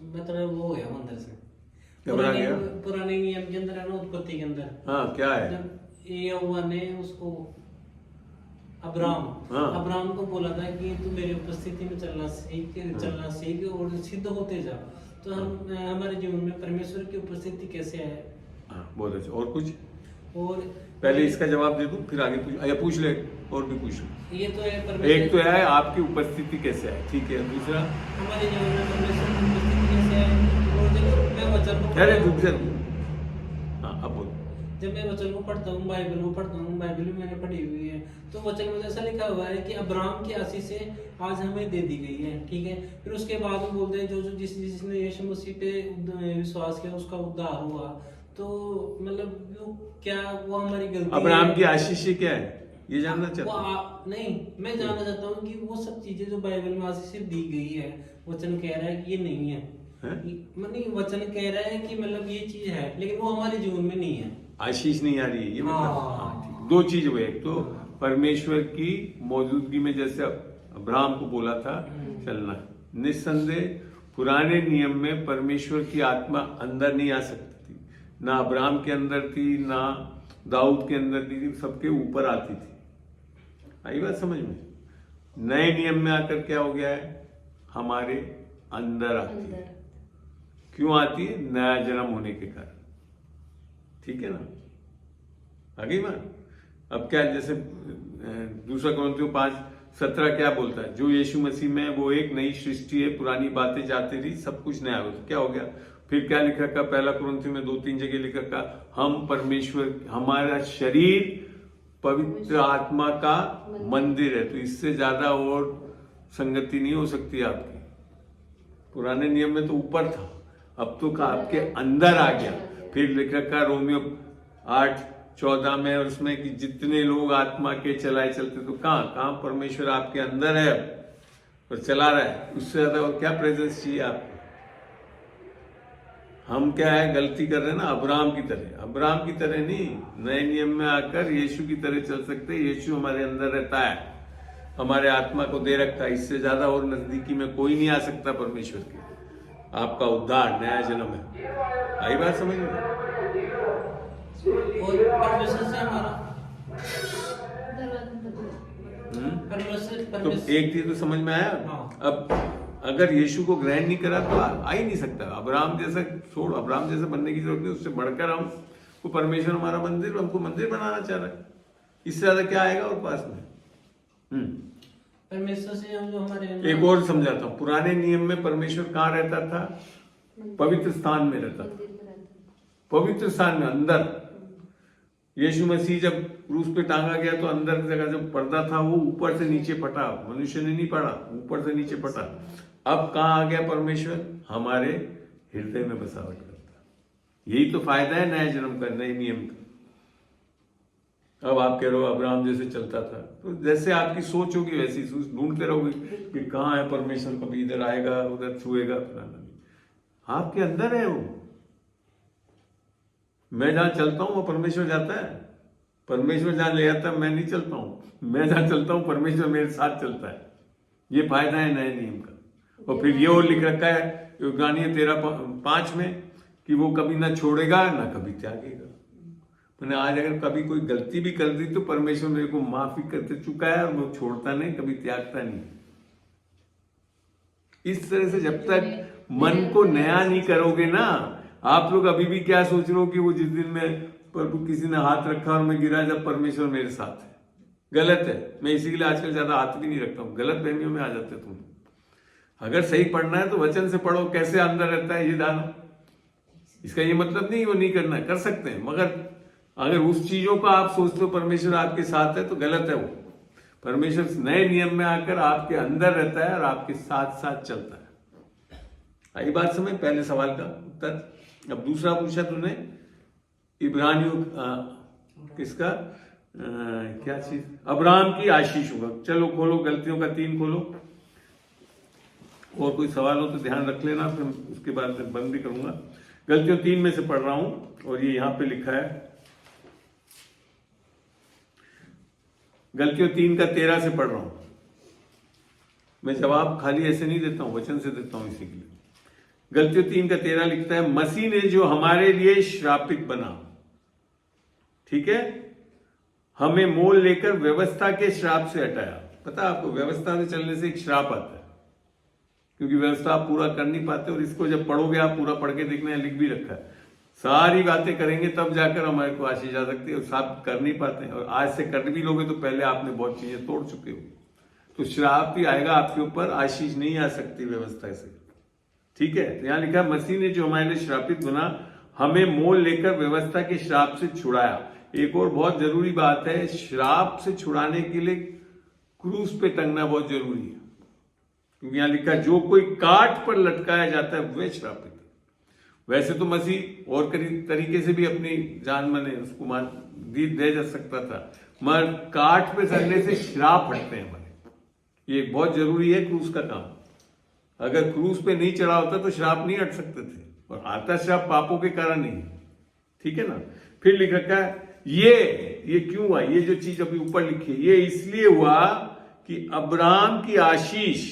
मतलब वो है अंदर से घबरा गया? पुराने नियम के अंदर है ना, उत्पत्ति के अंदर हाँ, क्या है? जब यहोवा ने उसको अब्राम हाँ। अब्राम को बोला था कि तू मेरी उपस्थिति में चलना सीख और सिद्ध होते जा। तो हम हमारे जीवन में परमेश्वर की उपस्थिति कैसे है? हाँ, बहुत अच्छा। और कुछ? और पहले इसका जवाब दे दूं, फिर आगे पूछ, या पूछ ले, और भी पूछ ले। ये तो है एक तो है आपकी उपस्थिति कैसे है, ठीक है। दूसरा, हमारे जीवन में परमेश्वर की उपस्थिति कैसे है? और जब मैं वचन को अरे दूसरा, हाँ अब बोल। जब मैं वचन को पढ़ता हूँ, बाइबल को पढ़ता हूँ, बाइबल भी मैंने पढ़ी हुई है, तो वचन में ऐसा लिखा हुआ है कि अब्राहम की आशीषें आज हमें दे दी गई है, ठीक है। फिर उसके बाद वो बोलते हैं जो जो जिसने यीशु मसीह पे विश्वास किया उसका उद्धार हुआ। तो मतलब वो क्या वो हमारी गलती अब्राहम है? की आशीष क्या है, ये जानना चाहता हूँ। नहीं, मैं जानना चाहता हूँ कि वो सब चीजें जो बाइबल में आशीषें दी गई है, वचन कह रहा है कि ये नहीं है, नहीं वचन कह रहा है कि मतलब ये चीज है, लेकिन वो हमारे जीवन में नहीं है। आशीष नहीं आ रही है, ये मतलब। हाँ। हाँ, ठीक। दो चीज हुए, एक तो परमेश्वर की मौजूदगी में जैसे अब्राहम को बोला था चलना, निस्संदेह पुराने नियम में परमेश्वर की आत्मा अंदर नहीं आ सकती थी, ना अब्राहम के अंदर थी, ना दाऊद के अंदर थी, सबके ऊपर आती थी। आई बात समझ में? नए नियम में आकर क्या हो गया है, हमारे अंदर आती है। क्यों आती है? नया जन्म होने के कारण, ठीक है ना। आगे बात। अब क्या, जैसे दूसरा Corinthians 5:17 क्या बोलता है, जो यीशु मसीह में वो एक नई सृष्टि है, पुरानी बातें जाती रही, सब कुछ नया हो। तो क्या हो गया? फिर क्या लिखा का, पहला Corinthians में 2-3 जगह लिखा का, हम परमेश्वर, हमारा शरीर पवित्र आत्मा का मंदिर है। तो इससे ज्यादा और संगति नहीं हो सकती आपकी। पुराने नियम में तो ऊपर था, अब तो आपके अंदर आ गया। फिर लिख रखा रोमियो 8:14 में, और उसमें कि जितने लोग आत्मा के चलाए चलते, तो कहाँ परमेश्वर आपके अंदर है और चला रहा है। उससे ज्यादा और क्या प्रेजेंस चाहिए आपको? हम क्या है, गलती कर रहे हैं ना, अब्राहम की तरह। अब्राहम की तरह नहीं, नए नियम में आकर यीशु की तरह चल सकते। यीशु हमारे अंदर रहता है, हमारे आत्मा को दे रखता है। इससे ज्यादा और नजदीकी में कोई नहीं आ सकता परमेश्वर के। आपका उद्धार, नया जन्म है। आई बात समझ में? और परमेश्वर से हमारा तो एक चीज तो समझ में आया। हाँ। अब अगर यीशु को ग्रहण नहीं करा तो आ ही नहीं सकता। अब्राहम जैसा छोड़, अब्राहम जैसा बनने की जरूरत नहीं, उससे बढ़कर हम को परमेश्वर हमारा मंदिर, हमको मंदिर बनाना चाह रहा है। इससे ज्यादा क्या आएगा और पास में? परमेश्वर से हम जो हमारे एक और समझाता हूँ। पुराने नियम में परमेश्वर कहाँ रहता था? पवित्र स्थान में रहता था, पवित्र स्थान में अंदर। यीशु मसीह जब क्रूस पे टांगा गया तो अंदर की जगह जो पर्दा था वो ऊपर से नीचे फटा, मनुष्य ने नहीं पड़ा, ऊपर से नीचे फटा। अब कहाँ आ गया परमेश्वर? हमारे हृदय में बसावट करता। यही तो फायदा है नए जन्म का, नए नियम का। अब आप कह रहे हो अब्राहम जैसे चलता था, तो जैसे आपकी सोच होगी वैसी ढूंढते रहोगे कि कहाँ है परमेश्वर, कभी इधर आएगा, उधर छुएगा, फलाना। आपके अंदर है वो। मैं जहां चलता हूं वो परमेश्वर जाता है। परमेश्वर जहां ले जाता है मैं नहीं चलता हूं। मैं जहां चलता हूं परमेश्वर मेरे साथ चलता है। ये फायदा है नए नियम का। और फिर ये और लिख रखा है इब्रानियों 13:5 में कि वो कभी ना छोड़ेगा ना कभी त्यागेगा। मैंने आज अगर कभी कोई गलती भी कर दी तो परमेश्वर मेरे को माफी करते चुका है, और वो छोड़ता नहीं, कभी त्यागता नहीं। इस तरह से जब तक मन को नया नहीं करोगे ना, आप लोग अभी भी क्या सोच रहे हो कि वो जिस दिन में प्रभु किसी ने हाथ रखा और मैं गिरा, जब परमेश्वर मेरे साथ है। गलत है। मैं इसी के लिए आजकल ज्यादा हाथ भी नहीं रखता हूँ। गलत फहमियों में आ जाते तुम। अगर सही पढ़ना है तो वचन से पढ़ो, कैसे अंदर रहता है ये जानो। इसका ये मतलब नहीं वो नहीं करना है, कर सकते हैं, मगर अगर उस चीजों को आप सोचते हो परमेश्वर आपके साथ है तो गलत है वो। परमेश्वर नए नियम में आकर आपके अंदर रहता है और आपके साथ साथ चलता है। आई बात समझ पहले सवाल का उत्तर। अब दूसरा पूछा तूने इब्रानियों किसका क्या चीज, अब्राहम की आशीष होगा। चलो खोलो गलतियों का 3 खोलो, और कोई सवाल हो तो ध्यान रख लेना, फिर उसके बाद मैं बंद भी करूंगा। गलतियों 3 में से पढ़ रहा हूं, और ये यहां पे लिखा है गलतियों 3 का 13 से पढ़ रहा हूं। मैं जवाब खाली ऐसे नहीं देता हूं, वचन से देता हूं इसी के लिए। गलतियों 3 का 13 लिखता है, मसीह ने जो हमारे लिए श्रापित बना, ठीक है, हमें मोल लेकर व्यवस्था के श्राप से हटाया। पता है आपको, व्यवस्था से चलने से एक श्राप आता है, क्योंकि व्यवस्था आप पूरा कर नहीं पाते। और इसको जब पढ़ोगे, आप पूरा पढ़ के देखना, लिख भी रखा है, सारी बातें करेंगे तब जाकर हमारे को आशीष आ सकती है, और सब कर नहीं पाते हैं। और आज से कर भी लोगे तो पहले आपने बहुत चीजें तोड़ चुके हो, तो श्राप भी आएगा आपके ऊपर, आशीष नहीं आ सकती व्यवस्था से, ठीक है। तो यहां लिखा है, मसीह ने जो हमारे लिए श्रापित बना, हमें मोल लेकर व्यवस्था के श्राप से छुड़ाया। एक और बहुत जरूरी बात है, श्राप से छुड़ाने के लिए क्रूस पे टंगना बहुत जरूरी है, क्योंकि यहां लिखा है, जो कोई काठ पर लटकाया जाता है वह श्रापित है। वैसे तो मसीह और तरीके से भी अपनी जान माने उसको मान दे जा सकता था, मगर काठ पे चढ़ने से श्राप हटते हैं हमारे। ये बहुत जरूरी है क्रूस का काम। अगर क्रूस पे नहीं चढ़ा होता तो श्राप नहीं हट सकते थे, और आता श्राप पापों के कारण नहीं, ठीक है ना। फिर लिख रखा है, ये क्यों हुआ, ये जो चीज अभी ऊपर लिखी है, ये इसलिए हुआ कि अब्राहम की आशीष।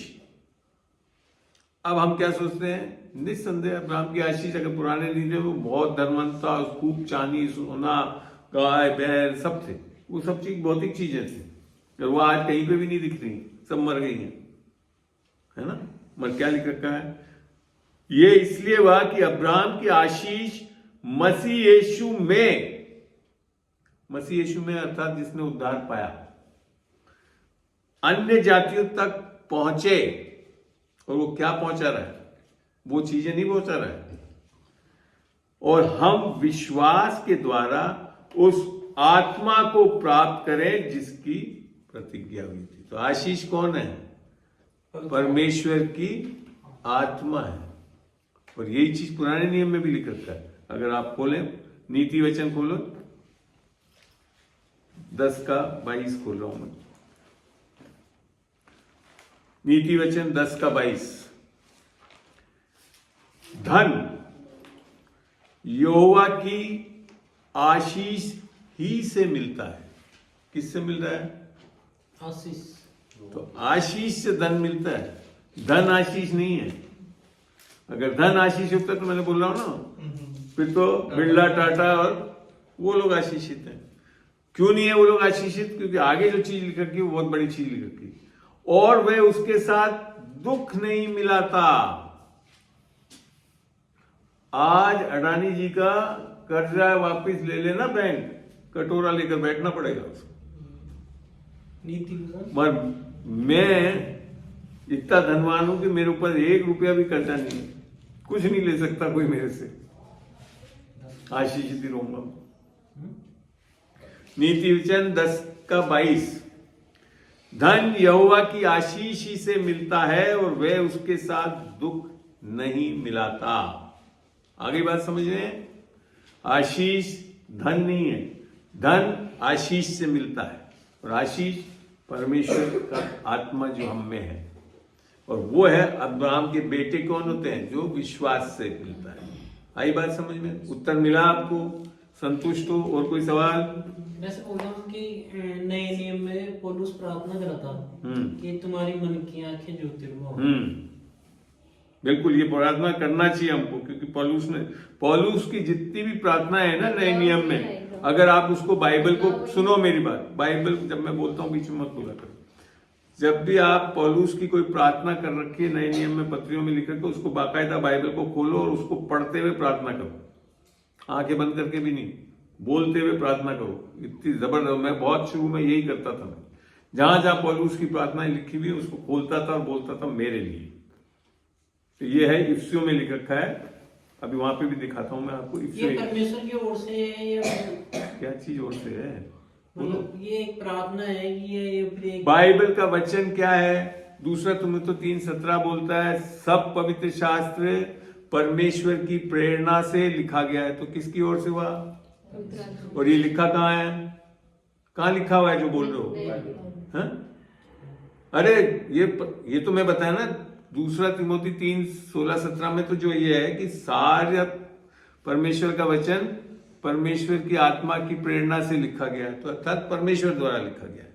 अब हम क्या सोचते हैं, निस्संदेह अब्राहम की आशीष अगर पुराने नीति में, वो बहुत धनवंत था, खूब चांदी सोना गाय बैल सब थे, वो सब चीज भौतिक चीजें थी, और वो आज कहीं पे भी नहीं दिख रही, सब मर गई हैं, है ना। मगर क्या लिख रखा है, ये इसलिए हुआ कि अब्राहम की आशीष मसीह यीशु में अर्थात जिसने उद्धार पाया, अन्य जातियों तक पहुंचे। और वो क्या पहुंचा रहा है, वो चीजें नहीं पहुंचा रहा है, और हम विश्वास के द्वारा उस आत्मा को प्राप्त करें जिसकी प्रतिज्ञा हुई थी। तो आशीष कौन है, परमेश्वर की आत्मा है। और यही चीज पुराने नियम में भी लिख रखा है। अगर आप खोलें नीति वचन खोलो, 10 का 22 खोल रहा हूं मैं, नीति वचन 10 का 22। धन यहोवा की आशीष ही से मिलता है। किससे मिल रहा है, आशीष। तो आशीष से धन मिलता है, धन आशीष नहीं है। अगर धन आशीष होता तो मैंने बोल रहा हूं ना, फिर तो बिरला टाटा और वो लोग आशीषित हैं। क्यों नहीं है वो लोग आशीषित, क्योंकि आगे जो चीज लिख रखी है वो बहुत बड़ी चीज लिख रखी है, और वह उसके साथ दुख नहीं मिलाता। आज अडानी जी का कर्जा वापस ले लेना बैंक, कटोरा लेकर बैठना पड़ेगा उसको। नीति पर मैं इतना धनवान हूं कि मेरे ऊपर 1 रुपया भी कर्जा नहीं है, कुछ नहीं ले सकता कोई मेरे से, आशीषित ही रहूंगा। नीति वचन 10 का 22। धन यहोवा की आशीष ही से मिलता है, और वह उसके साथ दुख नहीं मिलाता। आगे बात समझ रहे हैं, आशीष धन नहीं है, धन आशीष से मिलता है, और आशीष परमेश्वर का आत्मा जो हम में है, और वो है अब्राहम के बेटे कौन होते हैं, जो विश्वास से मिलता है। आई बात समझ में, उत्तर मिला आपको, संतुष्ट हो, और कोई सवाल। वैसे बोल रहा हूँ कि नए नियम में पौलुस प्रार्थना करा था कि तुम्हारी मन की आंखें ज्योतिर्मय। बिल्कुल, ये प्रार्थना करना चाहिए हमको, क्योंकि पौलुस की जितनी भी प्रार्थना है ना नए नियम में, अगर आप उसको बाइबल को सुनो, मेरी बात, बाइबल जब मैं बोलता हूँ बीच में मत बोला करो। जब भी आप पौलुस की कोई प्रार्थना कर रखी है नए नियम में, पत्रियों में लिख रखे, उसको बाकायदा बाइबल को खोलो और उसको पढ़ते हुए प्रार्थना करो, आंखें बंद करके भी नहीं, बोलते हुए प्रार्थना करो। इतनी जबरदस्त, मैं बहुत शुरू में यही करता था। मैं जहां जहां पौलुस की प्रार्थनाएं लिखी हुई उसको खोलता था और बोलता था मेरे लिए। तो ये है इफ्सियों में लिख रखा है, अभी वहां पे भी दिखाता हूं मैं आपको। ये परमेश्वर की ओर से है या क्या चीज ओर से है, मतलब ये एक प्रार्थना है कि ये फिर एक बाइबल का वचन क्या है, दूसरा तुम्हें तो 3:17 बोलता है सब पवित्र शास्त्र परमेश्वर की प्रेरणा से लिखा गया है। तो किसकी ओर से हुआ? और ये लिखा कहाँ है? कहाँ लिखा हुआ है जो बोल रहे हो? हाँ? अरे ये तो मैं बताया ना, दूसरा तिमोथी 3:16-17 में तो जो ये है कि सारा परमेश्वर का वचन परमेश्वर की आत्मा की प्रेरणा से लिखा गया है, तो अर्थात परमेश्वर द्वारा लिखा गया है।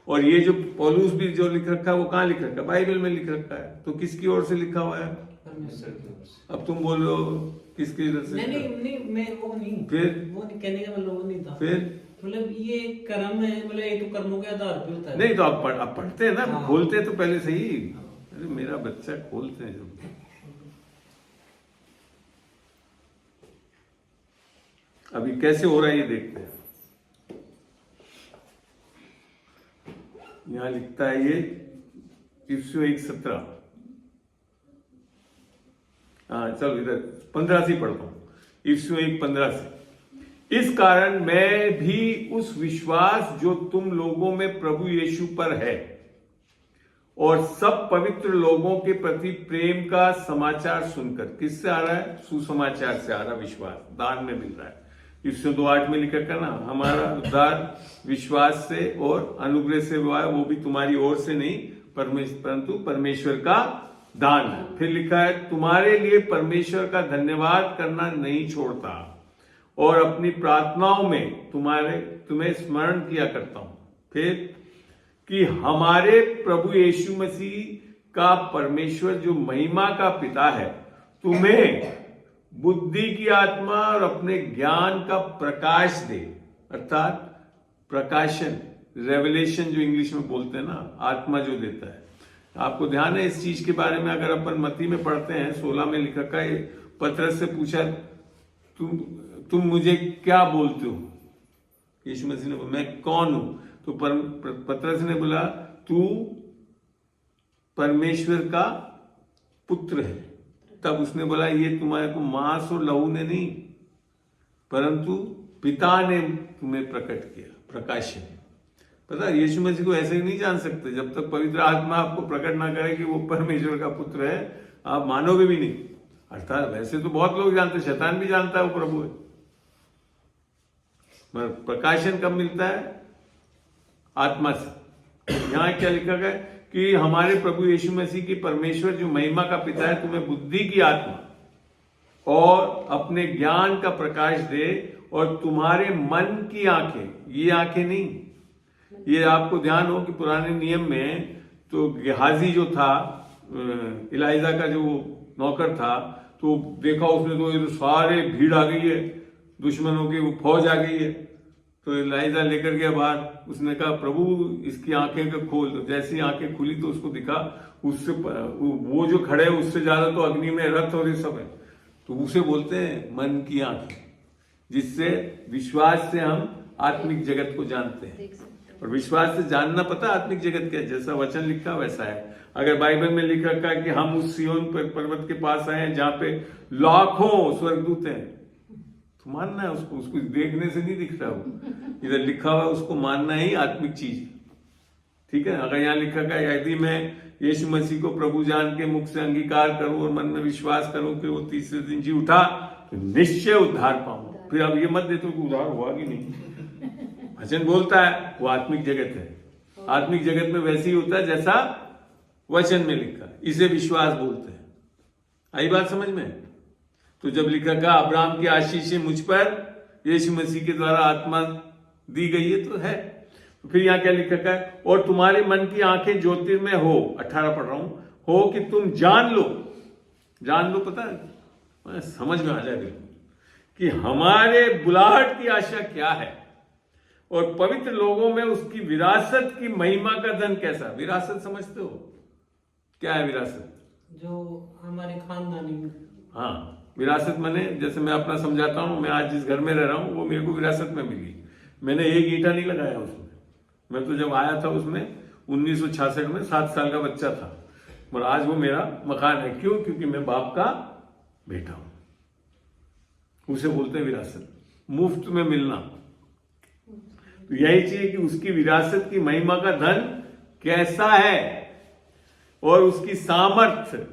और ये जो पौलुस भी जो लिख रखा है वो कहाँ लिख रखा है? बाइबल में लिख रखा है। तो किसकी ओर से लिखा हुआ है? परमेश्वर की ओर से। अब तुम बोल रहे हो किसकी ओर से? नहीं मैं वो नहीं, फिर वो नहीं कहने का मतलब वो नहीं था। फिर मतलब ये कर्म है, मतलब ये तो कर्मों के आधार पे होता है। नहीं तो आप पढ़ते हैं ना, हाँ। खोलते हैं तो पहले सही। अरे मेरा बच्चा खोलते हैं जब। अभी कैसे हो रहा है ये देखते हैं। यहां लिखता है ये इफ्सियों 1:17। हाँ चलो इधर 15 से पढ़ता हूं। इफ्सियों 1:15 से, इस कारण मैं भी उस विश्वास जो तुम लोगों में प्रभु यीशु पर है और सब पवित्र लोगों के प्रति प्रेम का समाचार सुनकर, किससे आ रहा है? सुसमाचार से आ रहा है, विश्वास दान में मिल रहा है। इफ्सियों 2:8 में लिखा है ना, हमारा उद्धार विश्वास से और अनुग्रह से हुआ है, वो भी तुम्हारी ओर से नहीं परंतु परमेश्वर का दान है। फिर लिखा है तुम्हारे लिए परमेश्वर का धन्यवाद करना नहीं छोड़ता और अपनी प्रार्थनाओं में तुम्हें स्मरण किया करता हूं। फिर कि हमारे प्रभु यीशु मसीह का परमेश्वर जो महिमा का पिता है तुम्हें बुद्धि की आत्मा और अपने ज्ञान का प्रकाश दे, अर्थात प्रकाशन, रेवलेशन जो इंग्लिश में बोलते हैं ना, आत्मा जो देता है। आपको ध्यान है इस चीज के बारे में? अगर अपन मत्ती में पढ़ते हैं 16 में लिखा है, पतरस से पूछा तुम मुझे क्या बोलते हो? यीशु मसीह ने बोला मैं कौन हूं? तो पतरस ने बोला तू परमेश्वर का पुत्र है। तब उसने बोला ये तुम्हारे को मांस और लहू ने नहीं परंतु पिता ने तुम्हें प्रकट किया, प्रकाशन। पता है यीशु मसीह को ऐसे ही नहीं जान सकते जब तक पवित्र आत्मा आपको प्रकट ना करे कि वो परमेश्वर का पुत्र है, आप मानोगे भी नहीं। अर्थात वैसे तो बहुत लोग जानते, शैतान भी जानता है वो प्रभु है, मगर प्रकाशन कब मिलता है? आत्मा से। यहां क्या लिखा गया कि हमारे प्रभु यीशु मसीह की परमेश्वर जो महिमा का पिता है तुम्हें बुद्धि की आत्मा और अपने ज्ञान का प्रकाश दे और तुम्हारे मन की आंखें, ये आंखें नहीं, ये आपको ध्यान हो कि पुराने नियम में तो गेहाजी जो था, इलाइजा का जो नौकर था, तो देखा उसने तो ये सारे भीड़ आ गई है, दुश्मनों की वो फौज आ गई है। तो इलाइजा लेकर गया बाहर, उसने कहा प्रभु इसकी आंखें को खोल दो। जैसी आंखें खुली तो उसको दिखा उससे वो जो खड़े है उससे ज्यादा तो अग्नि में रथ और ये सब है। तो उसे बोलते हैं मन की आंखें, जिससे विश्वास से हम आत्मिक जगत को जानते हैं। और विश्वास से जानना पता आत्मिक जगत क्या है? जैसा वचन लिखा वैसा है। अगर बाइबल में लिख रखा है कि हम उस सियोन पर्वत के पास आए हैं जहां पे लाखों स्वर्गदूत हैं, तो मानना है उसको, उसको देखने से नहीं दिख रहा वो, इधर लिखा हुआ उसको मानना ही आत्मिक चीज है। ठीक है, अगर यहाँ लिखा है यदि मैं यीशु मसीह को प्रभु जान के मुख से अंगीकार करूं और मन में विश्वास करूं कि वो तीसरे दिन जी उठा तो निश्चय उद्धार पाऊंगा। फिर अब ये मत देते कि उद्धार हुआ कि नहीं, वचन बोलता है वो आत्मिक जगत है। आत्मिक जगत में वैसे ही होता है जैसा वचन में लिखा, इसे विश्वास बोलते हैं। आई बात समझ में? तो जब लिखा गया अब्राहम की आशीष मुझ पर यीशु मसीह के द्वारा आत्मा दी गई है तो है। तो फिर यहाँ क्या लिखा है? और तुम्हारे मन की आंखें ज्योतिर्मय हो, 18 पढ़ रहा हूं, हो कि तुम जान लो पता है, समझ में आ जाए कि हमारे बुलाहट की आशा क्या है और पवित्र लोगों में उसकी विरासत की महिमा का धन कैसा। विरासत समझते हो क्या है? विरासत जो हमारे खानदानी, हाँ विरासत मैंने, जैसे मैं अपना समझाता हूं, मैं आज जिस घर में रह रहा हूं वो मेरे को विरासत में मिली। मैंने एक ईंटा नहीं लगाया उसमें, मैं तो जब आया था उसमें 1966 में 7 साल का बच्चा था, और आज वो मेरा मकान है। क्यों? क्योंकि मैं बाप का बेटा हूं। उसे बोलते हैं विरासत, मुफ्त में मिलना। तो यही चाहिए कि उसकी विरासत की महिमा का धन कैसा है। और उसकी सामर्थ्य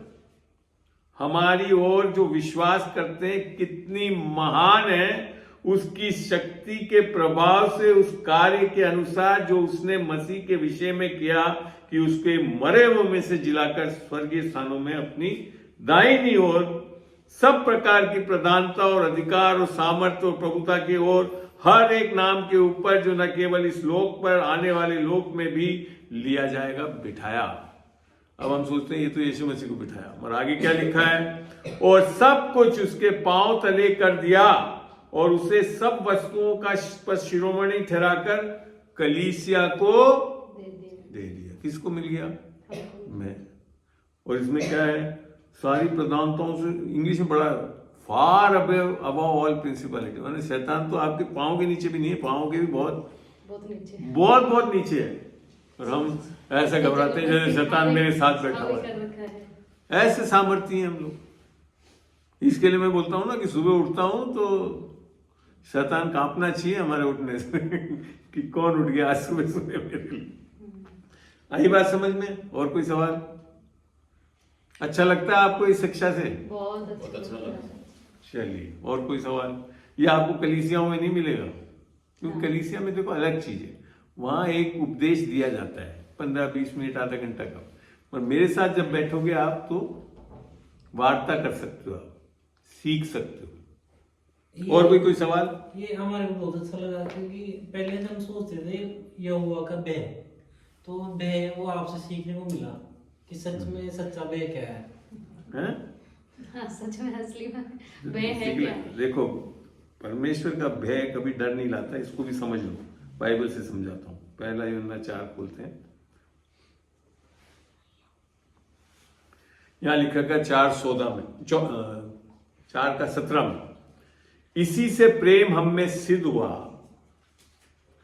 हमारी ओर जो विश्वास करते हैं कितनी महान है, उसकी शक्ति के प्रभाव से उस कार्य के अनुसार जो उसने मसीह के विषय में किया कि उसके मरे हुए में से जिलाकर स्वर्गीय स्थानों में अपनी दाहिनी ओर सब प्रकार की प्रधानता और अधिकार और सामर्थ्य और प्रभुता की ओर हर एक नाम के ऊपर जो न केवल इस लोक पर आने वाले लोक में भी लिया जाएगा बिठाया। अब हम सोचते हैं ये तो यीशु मसीह को बिठाया, और आगे क्या लिखा है, और सब कुछ उसके पांव तले कर दिया और उसे सब वस्तुओं का पर शिरोमणि ठहराकर कलीसिया को दे दिया। किसको मिल गया? मैं। और इसमें क्या है, सारी प्रधानताओं से, इंग्लिश में बड़ा फार अबव ऑल प्रिंसिपलिटी, माने शैतान तो आपके पांव के नीचे भी नहीं है, पांव के भी बहुत नीचे, बहुत नीचे है, और हम ऐसा घबराते हैं जैसे शैतान मेरे साथ बैठा हुआ है। ऐसे सामर्थ्य हैं हम लोग। इसके लिए मैं बोलता हूं ना कि सुबह उठता हूं तो शैतान कांपना चाहिए हमारे उठने से कि कौन उठ गया आज सुबह सुबह मेरे लिए। आई बात समझ में? और कोई सवाल? अच्छा लगता है आपको इस शिक्षा से? बहुत अच्छा लगा। चलिए, और कोई सवाल? ये आपको कलीसियाओं में नहीं मिलेगा, क्योंकि कलीसिया में देखो अलग चीज है, वहां एक उपदेश दिया जाता है 15-20 मिनट आधा घंटा का, और मेरे साथ जब बैठोगे आप तो वार्ता कर सकते हो, आप सीख सकते हो। और कोई सवाल? ये हमारे को बहुत अच्छा लगा, क्योंकि पहले जब हम सोचते थे यहोवा का भय, तो भय वो आपसे सीखने को मिला कि सच में सच्चा भय क्या है? हाँ, सच में असली में भय है क्या? देखो, परमेश्वर का भय कभी डर नहीं लाता, इसको भी समझ लो। बाइबल से समझाता हूं। पहला यूहन्ना 4 खोलते हैं, यहां लिखा है 4:14 में, 4:17 में, इसी से प्रेम हम में सिद्ध हुआ,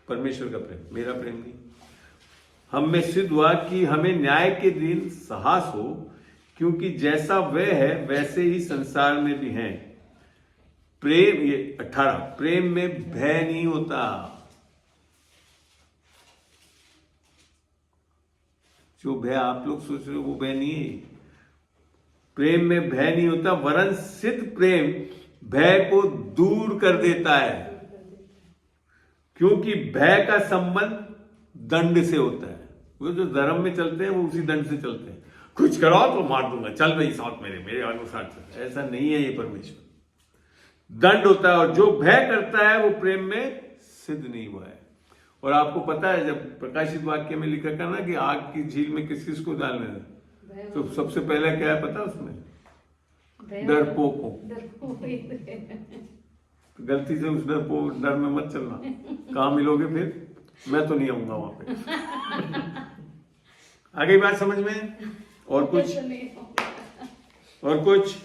परमेश्वर का प्रेम, मेरा प्रेम नहीं, हम में सिद्ध हुआ कि हमें न्याय के दिन साहस हो, क्योंकि जैसा वह है वैसे ही संसार में भी हैं। प्रेम, ये 18, प्रेम में भय नहीं होता। जो भय आप लोग सोच रहे हो वो भय नहीं है। प्रेम में भय नहीं होता, वरन सिद्ध प्रेम भय को दूर कर देता है, क्योंकि भय का संबंध दंड से होता है। वो जो धर्म में चलते हैं वो उसी दंड से चलते हैं, कुछ कराओ तो मार दूंगा, चल भाई साथ मेरे अनुसार चल। ऐसा नहीं है, ये परमेश्वर दंड होता है, और जो भय करता है वो प्रेम में सिद्ध नहीं हुआ है। और आपको पता है जब प्रकाशित वाक्य में लिखा था ना कि आग की झील में किस किस को डालने है, तो सबसे पहले क्या है पता उसमें? डरपोक को। तो गलती से उस डर में मत चलना, कहां मिलोगे फिर? मैं तो नहीं आऊंगा वहां पे। आगे बात समझ में? और कुछ? और कुछ?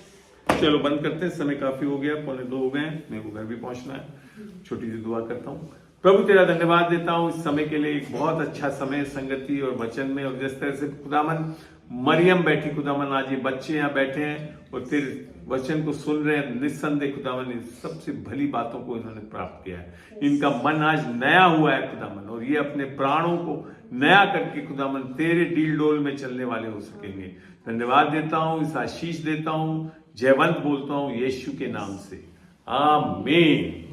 चलो बंद करते हैं, समय काफी हो गया, 1:45 हो गए, मेरे को घर भी पहुंचना है। छोटी सी दुआ करता हूँ। प्रभु तेरा धन्यवाद देता हूँ इस समय के लिए, एक बहुत अच्छा समय संगति और वचन में, और जिस तरह से खुदावन मरियम बैठी, खुदावन आज ये बच्चे यहाँ बैठे हैं और तेरे वचन को सुन रहे हैं, निस्संदेह खुदावन इन सबसे भली बातों को इन्होंने प्राप्त किया है। इनका मन आज नया हुआ है खुदावन, और ये अपने प्राणों को नया करके खुदावन तेरे डील डोल में चलने वाले हो सकेंगे। धन्यवाद देता हूँ, इस आशीष देता हूँ, जयवंत बोलता हूँ यीशु के नाम से, आमीन।